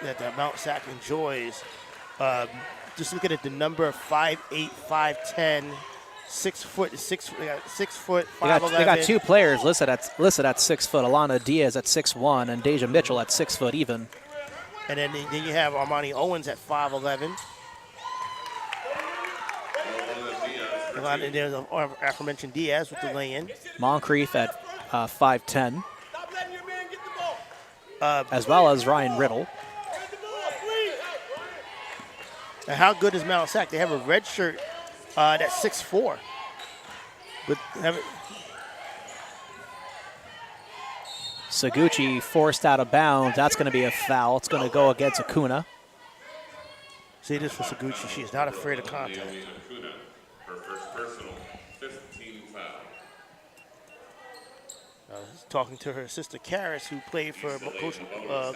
that Mount SAC enjoys. Just looking at the number 5'8", 5'10", 6 foot, 5'11". They got two players listed at 6 foot. Alana Diaz at 6'1" and Deja Mitchell at 6 foot even. And then you have Armani Owens at 5'11". And there's aforementioned Diaz with the lay-in. Moncrief at 5'10", as well as Ryan Riddle. And how good is Mount SAC? They have a red shirt that's 6'4". But Saguchi forced out of bounds. That's going to be a foul. It's going to go against Acuna. See this for Saguchi. She is not afraid of contact. Acuna, her first personal, 15 foul. Talking to her sister Karis, who played for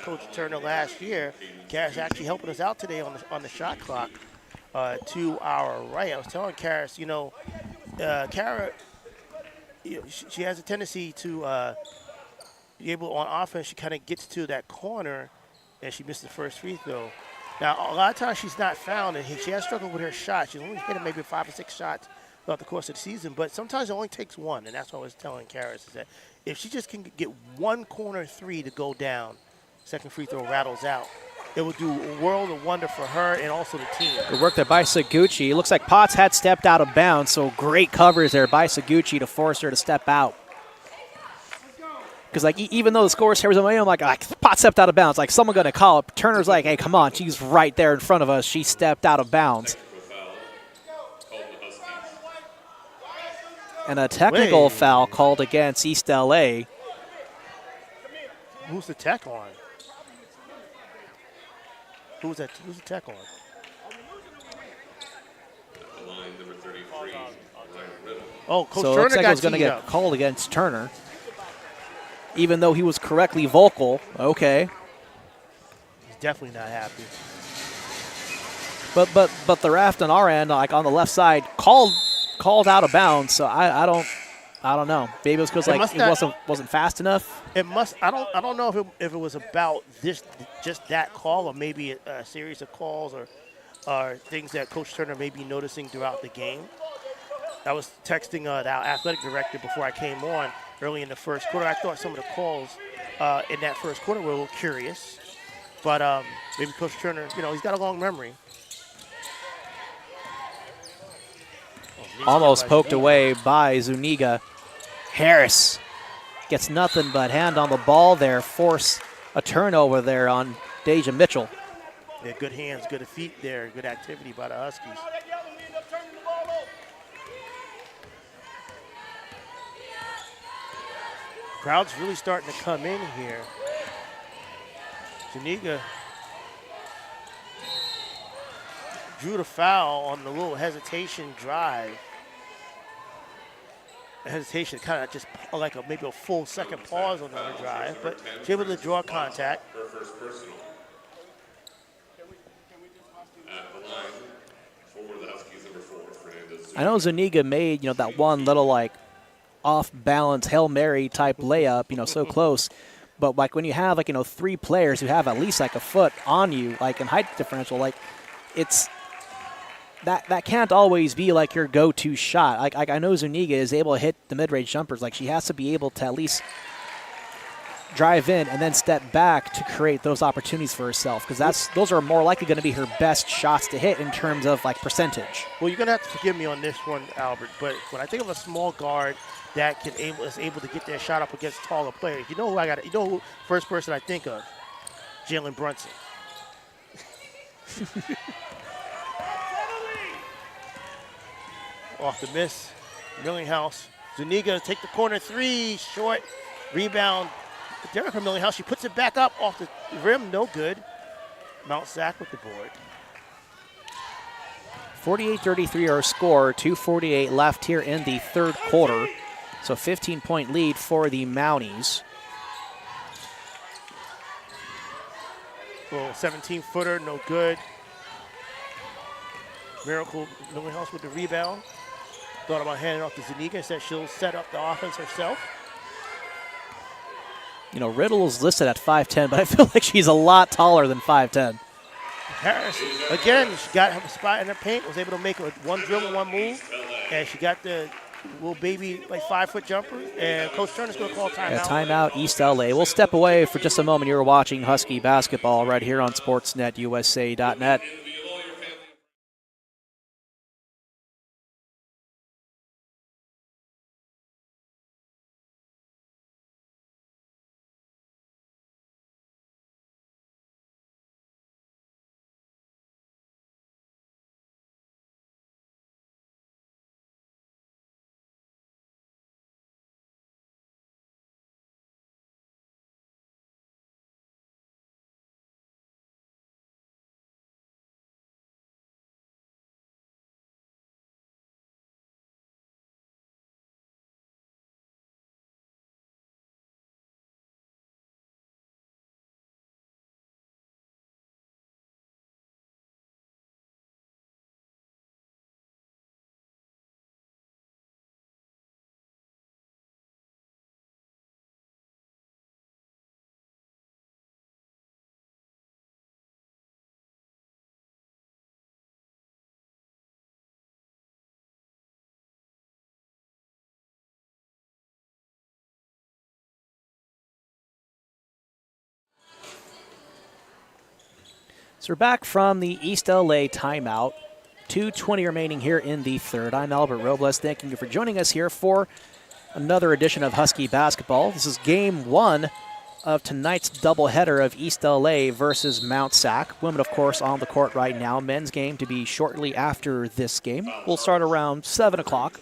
Coach Turner last year. Karis actually helping us out today on the shot clock to our right. I was telling Karis, you know, Kara, she has a tendency to be able on offense. She kind of gets to that corner, and she missed the first free throw. Now, a lot of times she's not found, and she has struggled with her shot. She's only hit maybe 5 or 6 shots throughout the course of the season, but sometimes it only takes one, and that's what I was telling Karis, is that if she just can get one corner three to go down, second free throw rattles out, it will do a world of wonder for her and also the team. Good work there by Saguchi. It looks like Potts had stepped out of bounds, so great coverage there by Saguchi to force her to step out. Because like even though the score is here, I'm like Potts stepped out of bounds. Like someone going to call it. Turner's like, hey, come on, she's right there in front of us. She stepped out of bounds. And a technical foul called against East LA. Who's the tech on? Who's the tech on? Oh, Coach so it Turner looks like got it was going to get up. called against Turner. Even though he was correctly vocal. Okay. He's definitely not happy. But the ref on our end, like on the left side, called out of bounds. So I don't know. Maybe it was because like it wasn't fast enough. It must. I don't know if it was about just that call, or maybe a series of calls or things that Coach Turner may be noticing throughout the game. I was texting our athletic director before I came on early in the first quarter. I thought some of the calls in that first quarter were a little curious, but maybe Coach Turner, you know, he's got a long memory. Almost poked away by Zuniga. Harris gets nothing but hand on the ball there. Force a turnover there on Deja Mitchell. Yeah, good hands, good feet there. Good activity by the Huskies. Crowd's really starting to come in here. Zuniga drew the foul on the little hesitation drive. Hesitation, kind of just like maybe a full second pause on the drive, but she's able to draw contact. I know Zuniga made, you know, that one little like off-balance Hail Mary type layup, you know, so close. But like when you have like, you know, 3 players who have at least like a foot on you, like in height differential, like it's that can't always be like your go-to shot. Like I know Zuniga is able to hit the mid-range jumpers. Like she has to be able to at least drive in and then step back to create those opportunities for herself, because those are more likely going to be her best shots to hit in terms of like percentage. Well, you're going to have to forgive me on this one, Albert, but when I think of a small guard that is able to get their shot up against taller players, you know who I got? You know who first person I think of? Jalen Brunson. Off the miss, Millinghouse. Zuniga take the corner 3, short, rebound. Derek Millinghouse, she puts it back up off the rim, no good. Mount SAC with the board. 48-33 our score, 2:48 left here in the third quarter. So 15-point lead for the Mounties. Well, 17-footer, no good. Miracle House with the rebound. Thought about handing off to Zuniga. Said she'll set up the offense herself. You know, Riddle is listed at 5'10", but I feel like she's a lot taller than 5'10". Harris, again, she got her spot in the paint, was able to make one dribble, one move, and she got the little baby, like 5-foot jumper, and Coach Turner's going to call timeout. Yeah, timeout, East LA. We'll step away for just a moment. You're watching Husky basketball right here on SportsNetUSA.net. So we're back from the East LA timeout. 2:20 remaining here in the third. I'm Albert Robles. Thanking you for joining us here for another edition of Husky basketball. This is game one of tonight's doubleheader of East LA versus Mount SAC. Women, of course, on the court right now. Men's game to be shortly after this game. We'll start around 7 o'clock,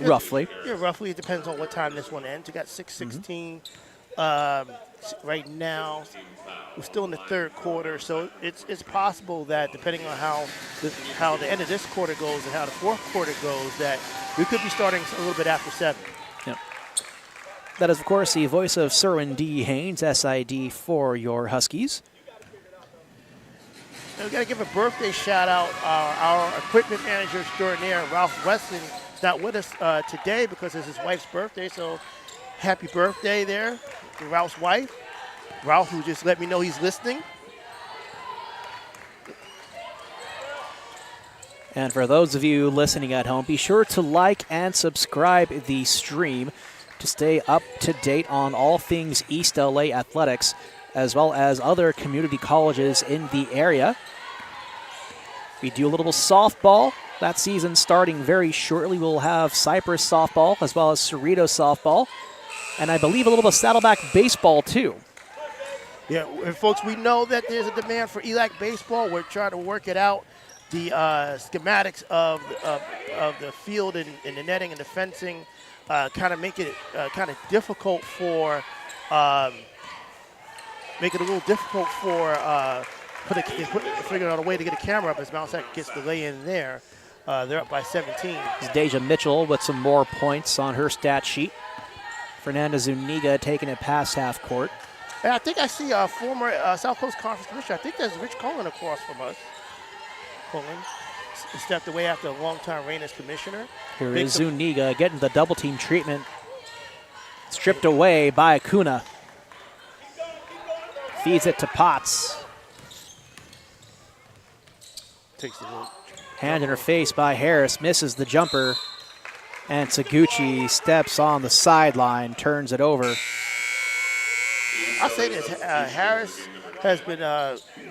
roughly. Yeah, roughly. It depends on what time this one ends. You got 6:16 right now. We're still in the third quarter, so it's possible that depending on how the end of this quarter goes and how the fourth quarter goes, that we could be starting a little bit after 7. Yep. That is, of course, the voice of Serwin D. Haynes, SID for your Huskies. And we got to give a birthday shout out. Our equipment manager extraordinaire, Ralph Weston, is not with us today because it's his wife's birthday. So happy birthday there to Ralph's wife. Ralph, who just let me know he's listening. And for those of you listening at home, be sure to like and subscribe the stream to stay up to date on all things East LA athletics, as well as other community colleges in the area. We do a little softball. That season starting very shortly. We'll have Cypress softball as well as Cerritos softball. And I believe a little bit of Saddleback baseball too. Yeah, and folks, we know that there's a demand for ELAC baseball. We're trying to work it out. The schematics of the field and the netting and the fencing kind of make it kind of difficult for make it a little difficult for figuring out a way to get a camera up as Mount SAC gets the lay in there. They're up by 17. This is Deja Mitchell with some more points on her stat sheet. Fernanda Zuniga taking it past half court. And I think I see a former South Coast Conference Commissioner. I think that's Rich Cullen across from us. Cullen stepped away after a long time reign as commissioner. Here is Zuniga getting the double team treatment. Stripped away by Acuna. Feeds it to Potts. Takes the little Hand in her face by Harris. Misses the jumper. And Taguchi steps on the sideline. Turns it over. I'll say this, Harris has been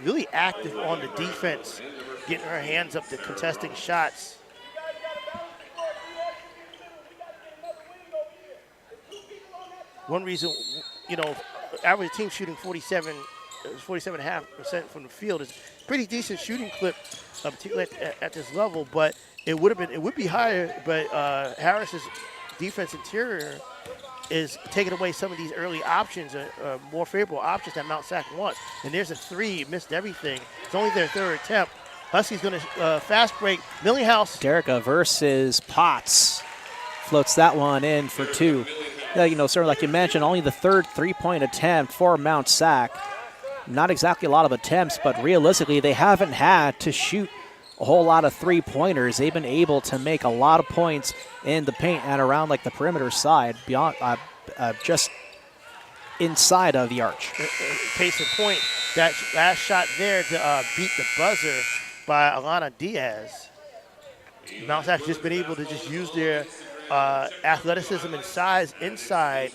really active on the defense, getting her hands up to contesting shots. One reason, you know, average team shooting 47.5% from the field is pretty decent shooting clip, particularly at this level. But it would be higher. But Harris's defense interior is taking away some of these early options, more favorable options that Mount Sac wants. And there's a three, missed everything. It's only their third attempt. Huskies going to fast break. Millinghouse. Derica versus Potts. Floats that one in for two. Sir, like you mentioned, only the third three-point attempt for Mount Sac. Not exactly a lot of attempts, but realistically, they haven't had to shoot a whole lot of three-pointers. They've been able to make a lot of points in the paint and around like the perimeter side, beyond just inside of the arch. Case in point, that last shot there to beat the buzzer by Alana Diaz. Mount Sac just been able to just use their athleticism and size inside.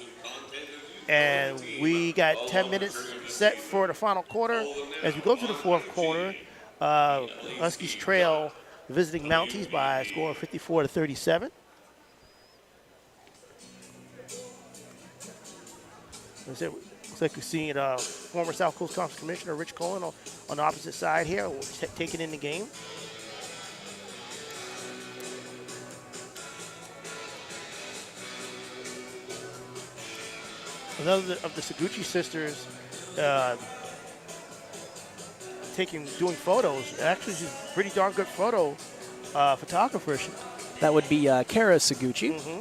And we got 10 minutes set for the final quarter. As we go to the fourth quarter, Huskies trail visiting Mounties by a score of 54-37. Looks like we're seeing former South Coast Conference Commissioner Rich Cohen on the opposite side here, taking in the game. Another of the Seguchi sisters doing photos. Actually, she's a pretty darn good photo photographer. That would be Kara Seguchi. Mm-hmm.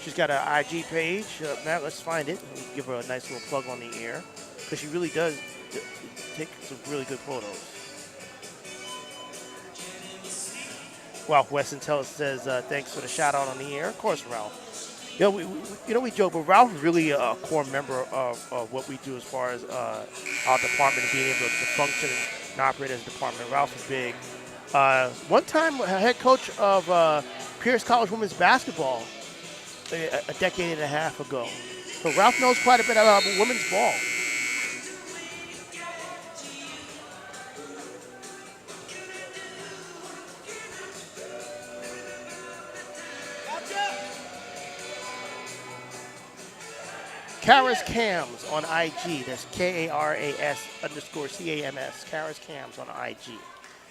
She's got an IG page. Matt, let's find it. We'll give her a nice little plug on the air because she really does take some really good photos. Ralph Weston says thanks for the shout out on the air. Of course, Ralph. We joke, but Ralph is really a core member of what we do as far as our department and being able to function and operate as a department. Ralph is big. One time, head coach of Pierce College women's basketball a decade and a half ago. So Ralph knows quite a bit about women's ball. Karas Cams on IG. That's KARAS_CAMS. Karas Cams on IG.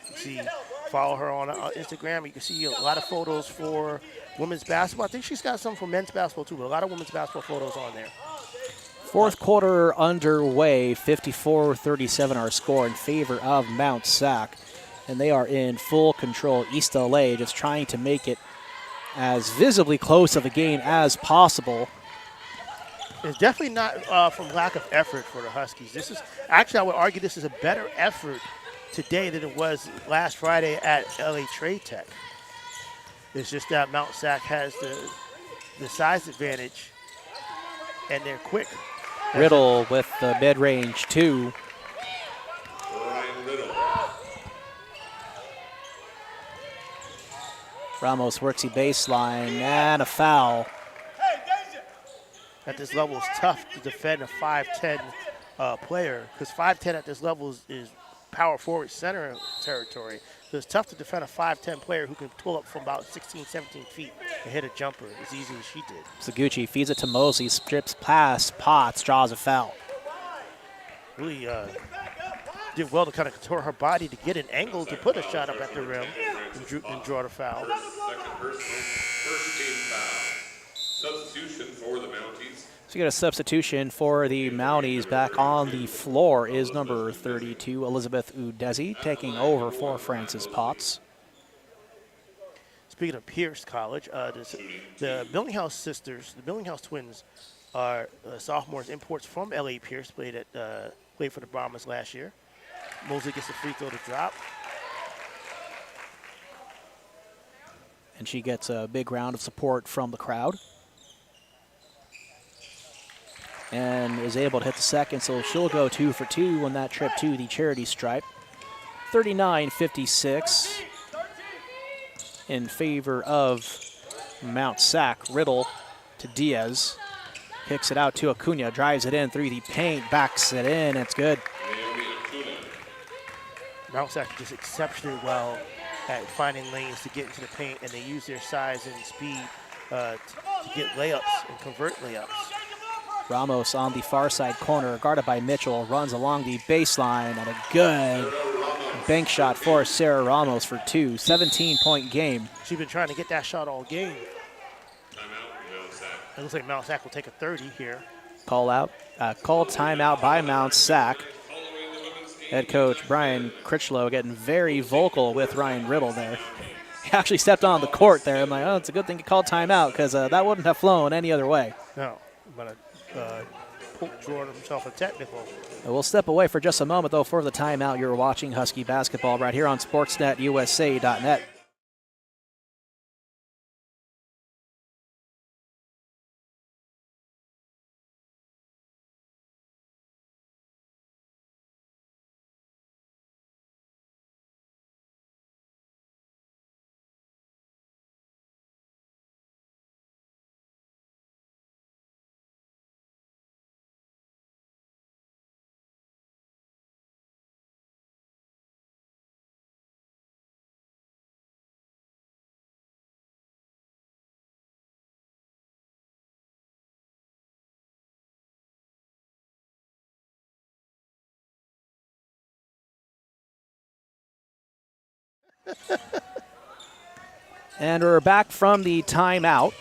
You see, follow her on Instagram. You can see a lot of photos for women's basketball. I think she's got some for men's basketball too, but a lot of women's basketball photos on there. Fourth quarter underway. 54-37 our score in favor of Mount Sac. And they are in full control. East LA just trying to make it as visibly close of a game as possible. It's definitely not from lack of effort for the Huskies. This is actually, I would argue, this is a better effort today than it was last Friday at LA Trade Tech. It's just that Mount Sac has the size advantage, and they're quick. Riddle with the mid-range two. Ramos works the baseline and a foul. At this level, it's tough to defend a 5'10" player because 5'10" at this level is power forward center territory. So it's tough to defend a 5'10" player who can pull up from about 16, 17 feet and hit a jumper as easy as she did. Seguchi feeds it to Mosley, strips past Potts, draws a foul. Really did well to kind of contort her body to get an angle to put a shot up at the rim and draw the foul. First team foul. Substitution for the Mounties. So you get a substitution for the Mounties. Back on the floor is number 32, Elizabeth Udezi, taking over for Francis Potts. Speaking of Pierce College, the Millinghouse sisters, the Millinghouse twins, are sophomores imports from LA Pierce, played for the Brahmas last year. Mosley gets a free throw to drop. And she gets a big round of support from the crowd. And is able to hit the second, so she'll go 2 for 2 on that trip to the charity stripe. 39-56 in favor of Mount Sac. Riddle to Diaz. Kicks it out to Acuna, drives it in through the paint, backs it in, it's good. Mount Sac does exceptionally well at finding lanes to get into the paint, and they use their size and speed to get layups and convert layups. Ramos on the far side corner, guarded by Mitchell, runs along the baseline, and a good bank shot for Sarah Ramos for 2. 17-point game. She's been trying to get that shot all game. Timeout. It looks like Mount SAC will take a 30 here. Call timeout by Mount SAC. Head coach Brian Critchlow getting very vocal with Ryan Riddle there. He actually stepped on the court there. I'm like, oh, it's a good thing he called timeout because that wouldn't have flown any other way. No, but Jordan himself a technical. We'll step away for just a moment, though, for the timeout. You're watching Husky basketball right here on SportsNetUSA.net. And we're back from the timeout.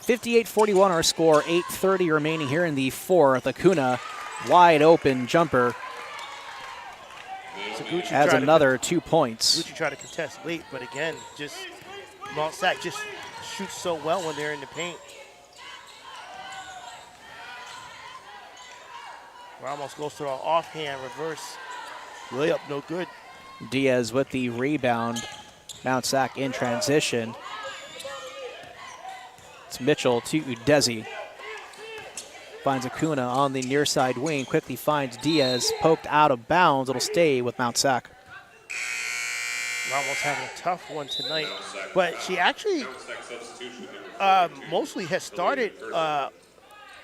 58-41 our score, 8:30 remaining here in the fourth. Acuna, wide open jumper, has another 2 points. Gucci tried to contest late, but again, just Mount SAC just shoots so well when they're in the paint. Ramos goes to the offhand reverse layup, no good. Diaz with the rebound. Mount SAC in transition. It's Mitchell to Udezi. Finds Acuna on the near side wing. Quickly finds Diaz. Poked out of bounds. It'll stay with Mount SAC. Ramos having a tough one tonight. But she actually mostly has started,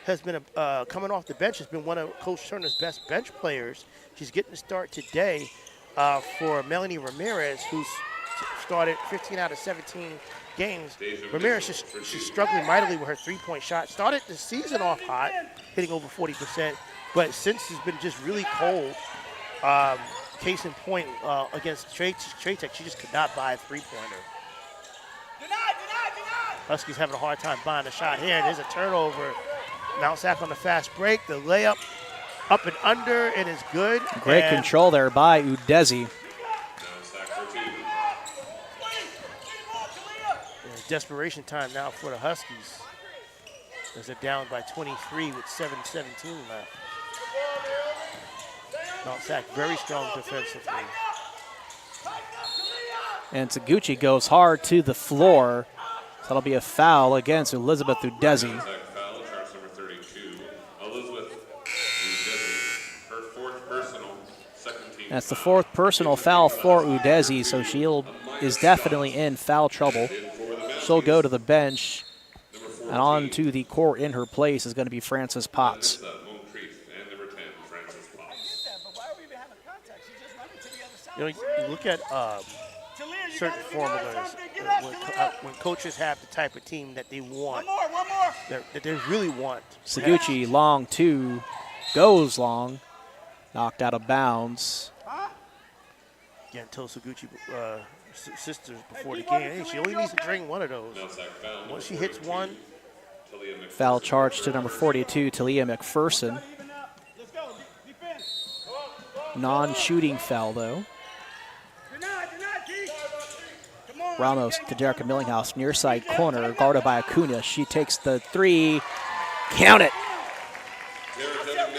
has been coming off the bench, has been one of Coach Turner's best bench players. She's getting to start today for Melanie Ramirez, who's started 15 out of 17 games. Ramirez, she's struggling mightily with her three-point shot. Started the season off hot, hitting over 40%, but since it's been just really cold, case in point against Trey Tech, she just could not buy a three-pointer. Huskies having a hard time buying a shot here. There's a turnover. Mount SAC on the fast break. The layup up and under, and is good. Great control there by Udezi. Desperation time now for the Huskies, as they're down by 23 with 7:17 left. Mount SAC very strong defensively. And Taguchi goes hard to the floor. So that'll be a foul against Elizabeth Udezi. That's the fourth personal foul for Udezi, so she is definitely in foul trouble. She'll go to the bench, and on to the court in her place is going to be Frances Potts. You know, you look at certain formulas when coaches have the type of team that they want, that they really want. Taguchi, long two, goes long, knocked out of bounds. Again, told Taguchi sisters before the game, hey, she only needs to drain one of those. Once she hits one. Foul charge to number 42, Talia McPherson. Non-shooting foul, though. Ramos to Derica Millinghouse, near side corner, guarded by Acuna. She takes the three. Count it.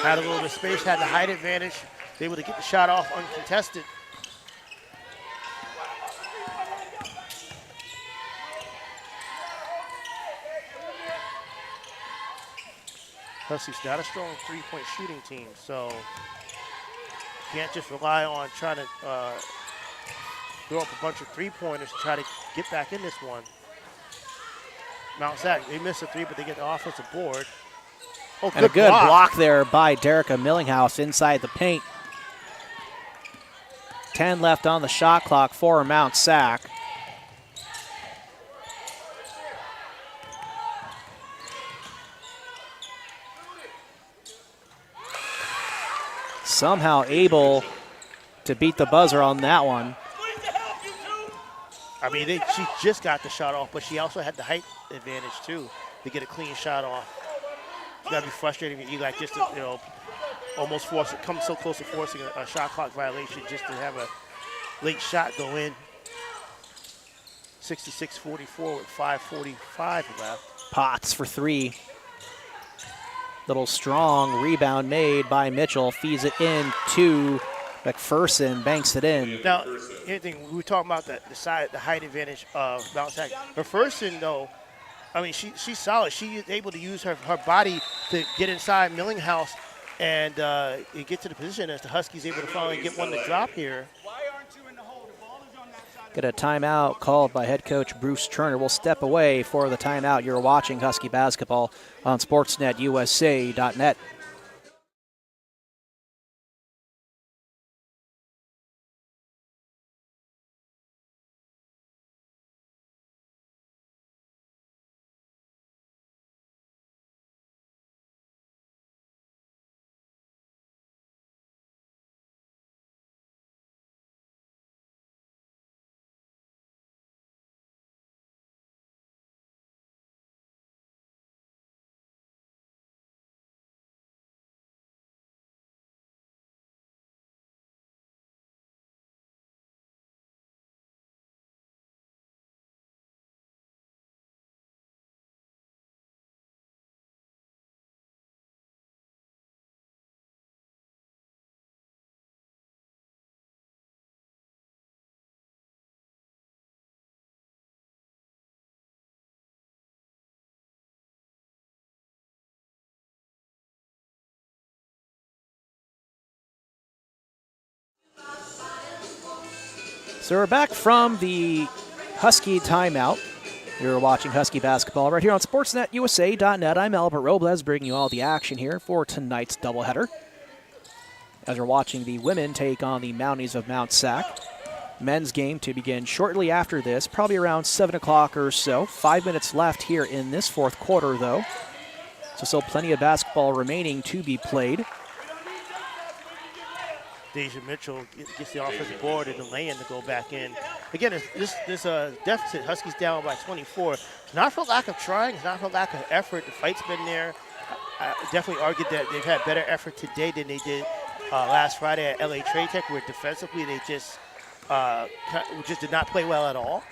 Had a little bit of space, had the height advantage, able to get the shot off uncontested. Huskies not a strong three-point shooting team, so can't just rely on trying to throw up a bunch of three-pointers to try to get back in this one. Mount SAC, they miss a three, but they get the offensive board. Oh, and a good block there by Derica Millinghouse inside the paint. 10 left on the shot clock for Mount SAC. Somehow able to beat the buzzer on that one. I mean, she just got the shot off, but she also had the height advantage too. to get a clean shot off. It's got to be frustrating for ELAC just to, almost force it, come so close to forcing a shot clock violation just to have a late shot go in. 66-44 with 5:45 left. Potts for 3. Little strong rebound made by Mitchell. Feeds it in to McPherson. Banks it in. Now, anything we were talking about the height advantage of Mount SAC. McPherson, though, I mean, she's solid. She is able to use her body to get inside Millinghouse and get to the position as the Huskies able to finally get one to drop here. Get a timeout called by head coach Bruce Turner. We'll step away for the timeout. You're watching Husky basketball on SportsNetUSA.net. So we're back from the Husky timeout. You're watching Husky basketball right here on SportsNetUSA.net. I'm Albert Robles, bringing you all the action here for tonight's doubleheader. As we're watching the women take on the Mounties of Mount SAC. Men's game to begin shortly after this, probably around 7 o'clock or so. 5 minutes left here in this fourth quarter, though. So still plenty of basketball remaining to be played. Deja Mitchell gets the offensive board and the lay-in to go back in. Again, this deficit, Huskies down by 24. It's not for lack of trying. It's not for lack of effort. The fight's been there. I definitely argued that they've had better effort today than they did last Friday at LA Trade Tech, where defensively they just did not play well at all.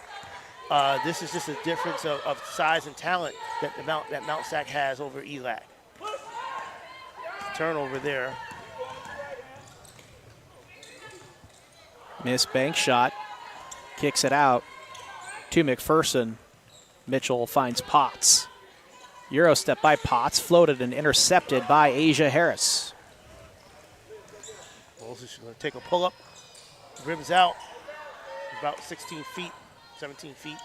This is just a difference of size and talent that Mount SAC has over ELAC. Turnover there. Miss bank shot, kicks it out to McPherson. Mitchell finds Potts. Euro step by Potts, floated and intercepted by Asia Harris. Moses going to take a pull-up, rims out, about 16 feet, 17 feet.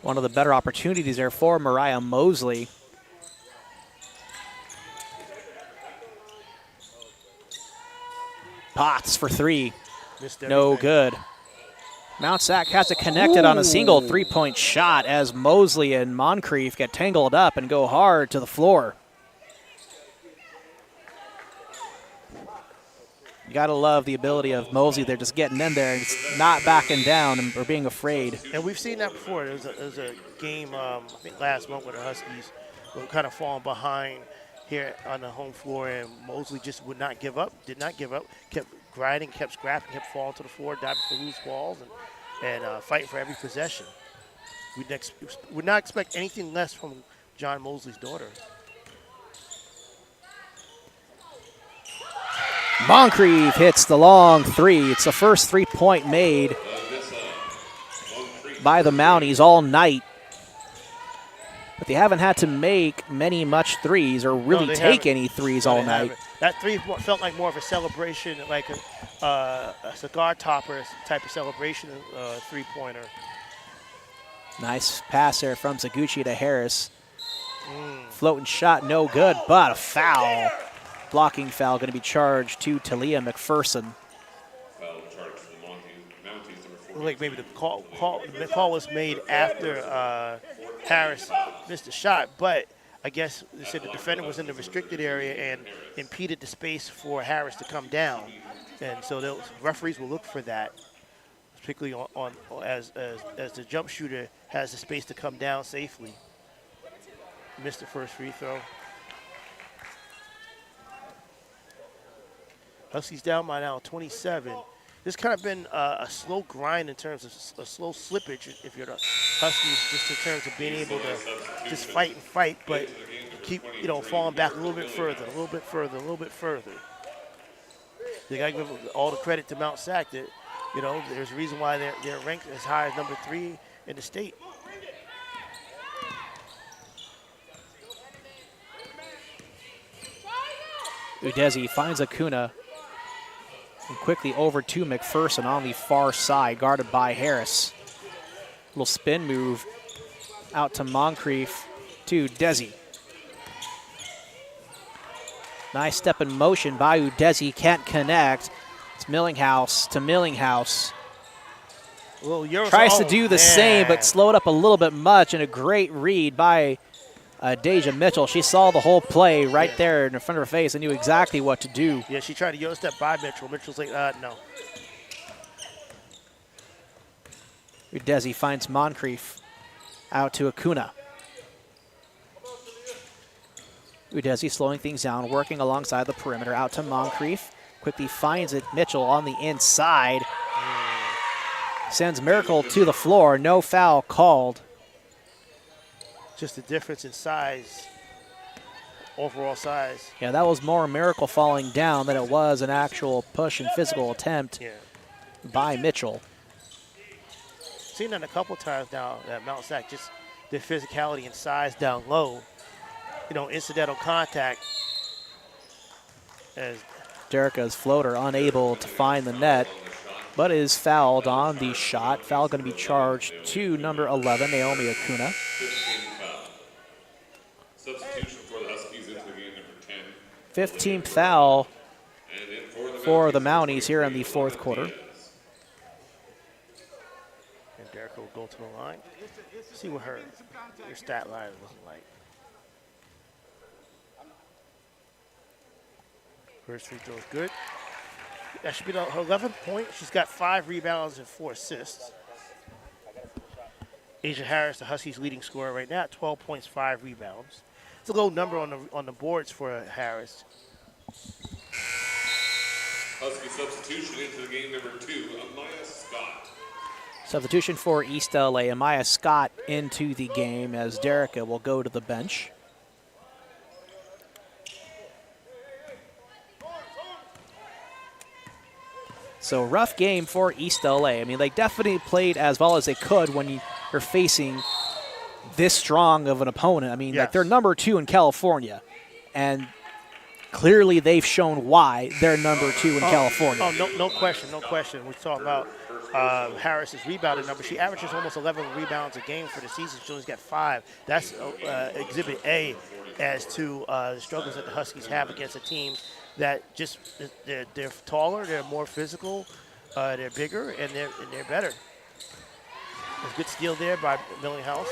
One of the better opportunities there for Mariah Mosley. Potts for 3. No good. Mount SAC has it connected on a single three-point shot as Mosley and Moncrief get tangled up and go hard to the floor. You got to love the ability of Mosley. They're just getting in there and it's not backing down or being afraid. And we've seen that before. There was a game, I think last month, where the Huskies were kind of falling behind here on the home floor, and Mosley just would not give up, did not give up, kept grinding, kept scrapping, kept falling to the floor, diving for loose balls, and fighting for every possession. We would not expect anything less from John Mosley's daughter. Moncrief hits the long 3. It's the first 3-point made by the Mounties all night. But they haven't had to make much threes or really take any threes all night. That 3 felt like more of a celebration, like a cigar topper type of celebration, three-pointer. Nice pass there from Zaguchi to Harris. Floating shot, no good, but a foul. Blocking foul going to be charged to Talia McPherson. Foul charge for the Mounties, number 4. Like maybe the call was made after Harris missed the shot, but I guess they said the defender was in the restricted area and impeded the space for Harris to come down. And so the referees will look for that, particularly as the jump shooter has the space to come down safely. Missed the first free throw. Huskies down by now 27. This kind of been a slow grind in terms of a slow slippage if you're the Huskies, just in terms of being able to just fight, but keep, falling back a little bit further, a little bit further, a little bit further. They got to give all the credit to Mount SAC that, there's a reason why they're ranked as high as number 3 in the state. Udeze finds Acuna. And quickly over to McPherson on the far side, guarded by Harris. Little spin move out to Moncrief to Udeze. Nice step in motion by Udeze, can't connect. It's Millinghouse to Millinghouse. Tries to do the same, but slowed up a little bit much, and a great read by Deja Mitchell. She saw the whole play right there in front of her face and knew exactly what to do. Yeah, she tried to Euro step by Mitchell. Mitchell's like, no. Udeze finds Moncrief out to Acuna. Udeze slowing things down, working alongside the perimeter, out to Moncrief. Quickly finds it, Mitchell on the inside. Sends Miracle to the floor, no foul called. Just the difference in size, overall size. Yeah, that was more a Miracle falling down than it was an actual push and physical attempt by Mitchell. Seen that a couple times now at Mount SAC, just their physicality and size down low. Incidental contact. As Derica's floater unable to find the net, but is fouled on the shot. Foul going to be charged to number 11, Naomi Acuna. Substitution for the Huskies into the game, number 15th 10. foul And in for the Mounties here in the fourth quarter. and Derica will go to the line. See what her stat line is looking like. First free throw is good. That should be her 11th point. She's got 5 rebounds and 4 assists. Asia Harris, the Huskies' leading scorer right now, 12 points, 5 rebounds. It's a low number on the boards for Harris. Husky substitution into the game, number 2, Amaya Scott. Substitution for East LA. Amaya Scott into the game as Derica will go to the bench. So rough game for East LA. I mean, they definitely played as well as they could when you're facing this strong of an opponent. I mean, like they're number 2 in California, and clearly they've shown why they're number 2 in California. Oh, no question, no question. We talk about Harris's rebounding number. She averages almost 11 rebounds a game for the season. She only got 5. That's Exhibit A as to the struggles that the Huskies have against a team that just they're taller, they're more physical, they're bigger, and they're better. There's a good steal there by Millinghouse.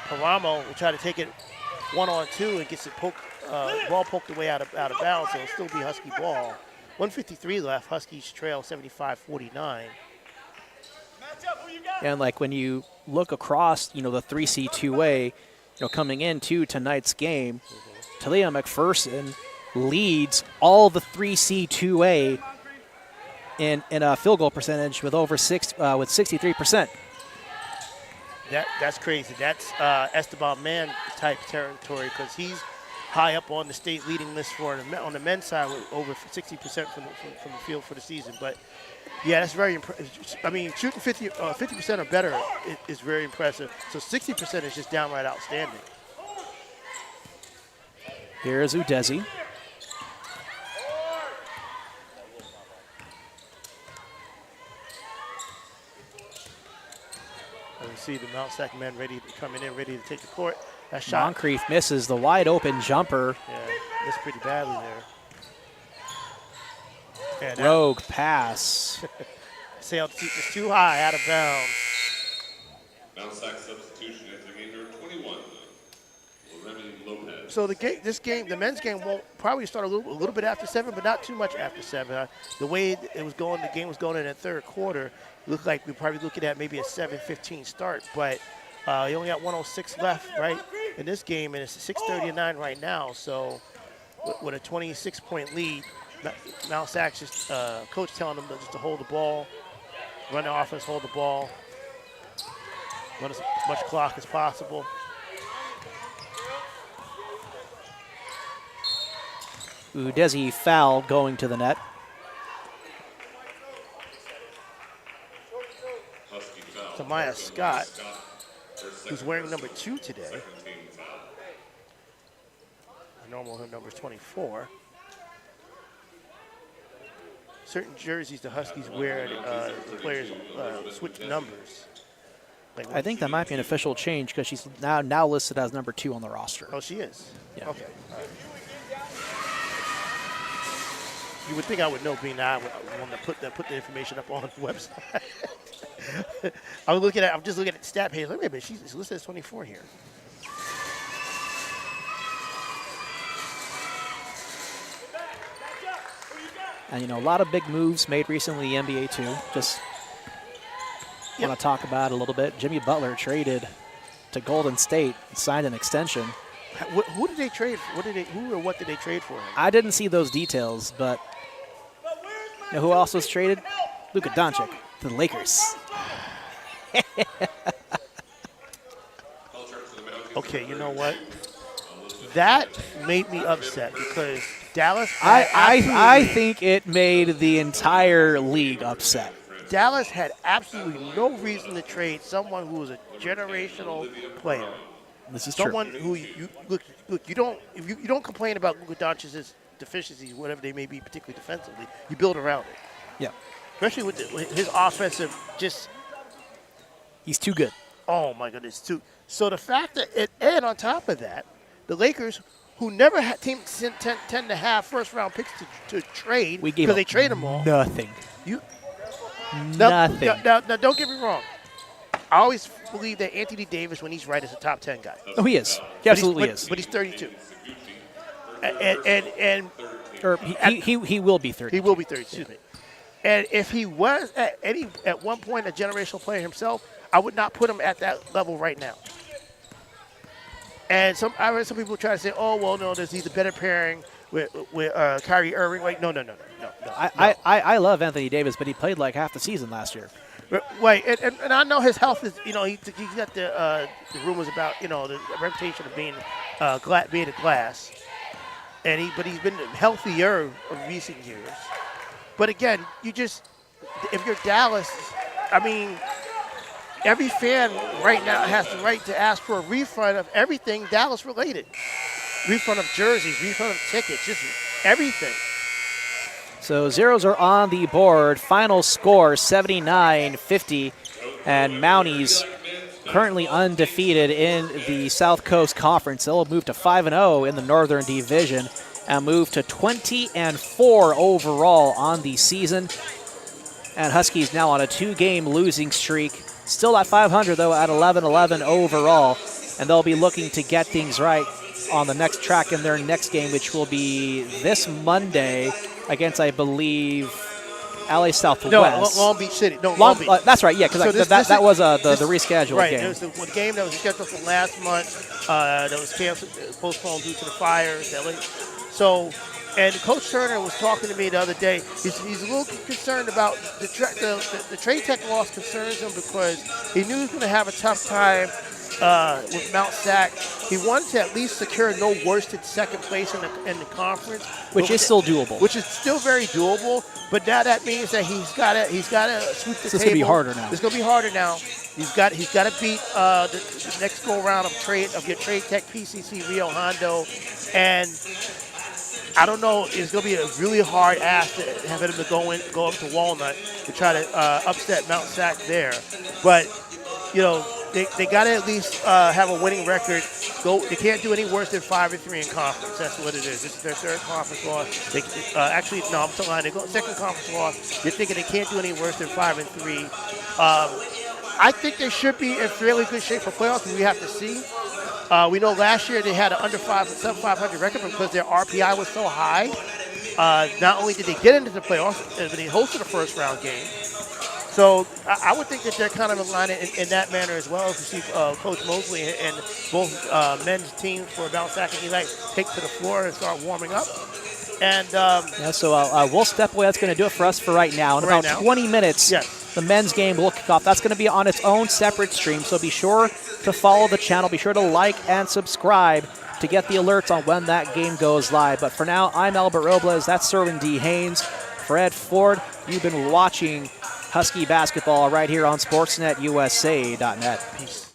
Paramo will try to take it 1-on-2 and gets it ball poked away out of bounds, so it'll still be Husky ball. 1:53 left. Huskies trail 75-49. And like when you look across, the 3C 2A, coming into tonight's game, Talia McPherson leads all the 3C 2A in a field goal percentage with over 63%. That's crazy. That's Esteban Man type territory because he's high up on the state leading list on the men's side with over 60% from the field for the season. But yeah, that's very impressive. I mean, shooting 50% or better is very impressive. So 60% is just downright outstanding. Here's Udeze. And we see the Mount SAC men coming in, ready to take the court. That shot. Moncrief misses the wide open jumper. Yeah, missed pretty badly there. Yeah, Rogue pass. Sailed just too high, out of bounds. Mount SAC substitution into the game, number 21, Loremi Lopez. So the men's game won't probably start a little bit after 7, but not too much after 7. The way the game was going in the third quarter, it looked like we're probably looking at maybe a 7:15 start. But you only got 106 left, right, in this game, and it's 6:39 right now. So with a 26-point lead, Mount SAC's just coach telling them just to hold the ball, run the offense, hold the ball, run as much clock as possible. Udezi foul going to the net. So Maya Scott, who's wearing number 2 today. Normal her number is 24. Certain jerseys the Huskies wear, the players switch numbers. I think that might be an official change because she's now listed as number 2 on the roster. Oh, she is? Yeah. Okay. All right. You would think I would know, being that I want to put the information up on the website. I'm just looking at the stat page. Wait a minute, she's listed as 24 here. And, a lot of big moves made recently in the NBA, too. Just want to talk about it a little bit. Jimmy Butler traded to Golden State and signed an extension. Who did they trade for? What did they trade for him? I didn't see those details, but who else was traded? Luka Doncic to the Lakers. Okay, you know what? That made me upset because Dallas. I think it made the entire league upset. Dallas had absolutely no reason to trade someone who was a generational player. This is someone true. who you don't complain about Luka Doncic's deficiencies, whatever they may be, particularly defensively. You build around it. Yeah. Especially with his offensive, he's too good. Oh my goodness, too. So the fact that and on top of that, the Lakers, who never had team 10.5 first-round picks to trade because they trade them all. Nothing. Nothing. Now, don't get me wrong. I always believe that Anthony Davis, when he's right, is a top 10 guy. Oh, he is. He absolutely is. But he's 32. He will be 30. He will be 30. Excuse me. And if he was at one point a generational player himself, I would not put him at that level right now. And I heard some people try to say, "Oh, well, no, he's a better pairing with Kyrie Irving." Like, no. I love Anthony Davis, but he played like half the season last year. Right, and I know his health is, he's got the rumors about, the reputation of being made of glass, but he's been healthier in recent years. But again, if you're Dallas, I mean, every fan right now has the right to ask for a refund of everything Dallas related. Refund of jerseys, refund of tickets, just everything. So zeros are on the board. Final score 79-50. And Mounties currently undefeated in the South Coast Conference. They'll move to 5-0 in the Northern Division and move to 20-4 overall on the season. And Huskies now on a 2-game losing streak. Still at 500, though, at 11-11 overall. And they'll be looking to get things right on the next track in their next game, which will be this Monday against, I believe, LA Southwest. No, Long Beach City. No, Long Beach. That's right, yeah, because that was the rescheduled right, game. Right, it was the game that was scheduled from last month that was canceled, postponed due to the fires. So, and Coach Turner was talking to me the other day. He's a little concerned about the trade tech loss concerns him because he knew he was going to have a tough time with Mount SAC. He wanted to at least secure no worse than second place in the conference, which is still doable. Which is still very doable, but now that means that he's got to sweep the table. It's going to be harder now. It's going to be harder now. He's got to beat the next go round of your trade tech PCC Rio Hondo, and I don't know. It's going to be a really hard ask to have him to go up to Walnut to try to upset Mount SAC there, but They got to at least have a winning record. They can't do any worse than 5-3 in conference. That's what it is. This is their third conference loss. I'm telling you, they go second conference loss. You're thinking they can't do any worse than 5-3. I think they should be in fairly good shape for playoffs. We have to see. We know last year they had an under 500 record because their RPI was so high. Not only did they get into the playoffs, but they hosted a first-round game. So I would think that they're kind of aligning in that manner as well. As you see Coach Mosley and both men's teams for Mount SAC and ELAC take to the floor and start warming up. And so we'll step away. That's going to do it for us for right now. In about 20 minutes, the men's game will kick off. That's going to be on its own separate stream. So be sure to follow the channel. Be sure to like and subscribe to get the alerts on when that game goes live. But for now, I'm Albert Robles. That's Serwin D. Haynes. Fred Ford, you've been watching Husky basketball right here on SportsNetUSA.net. Peace.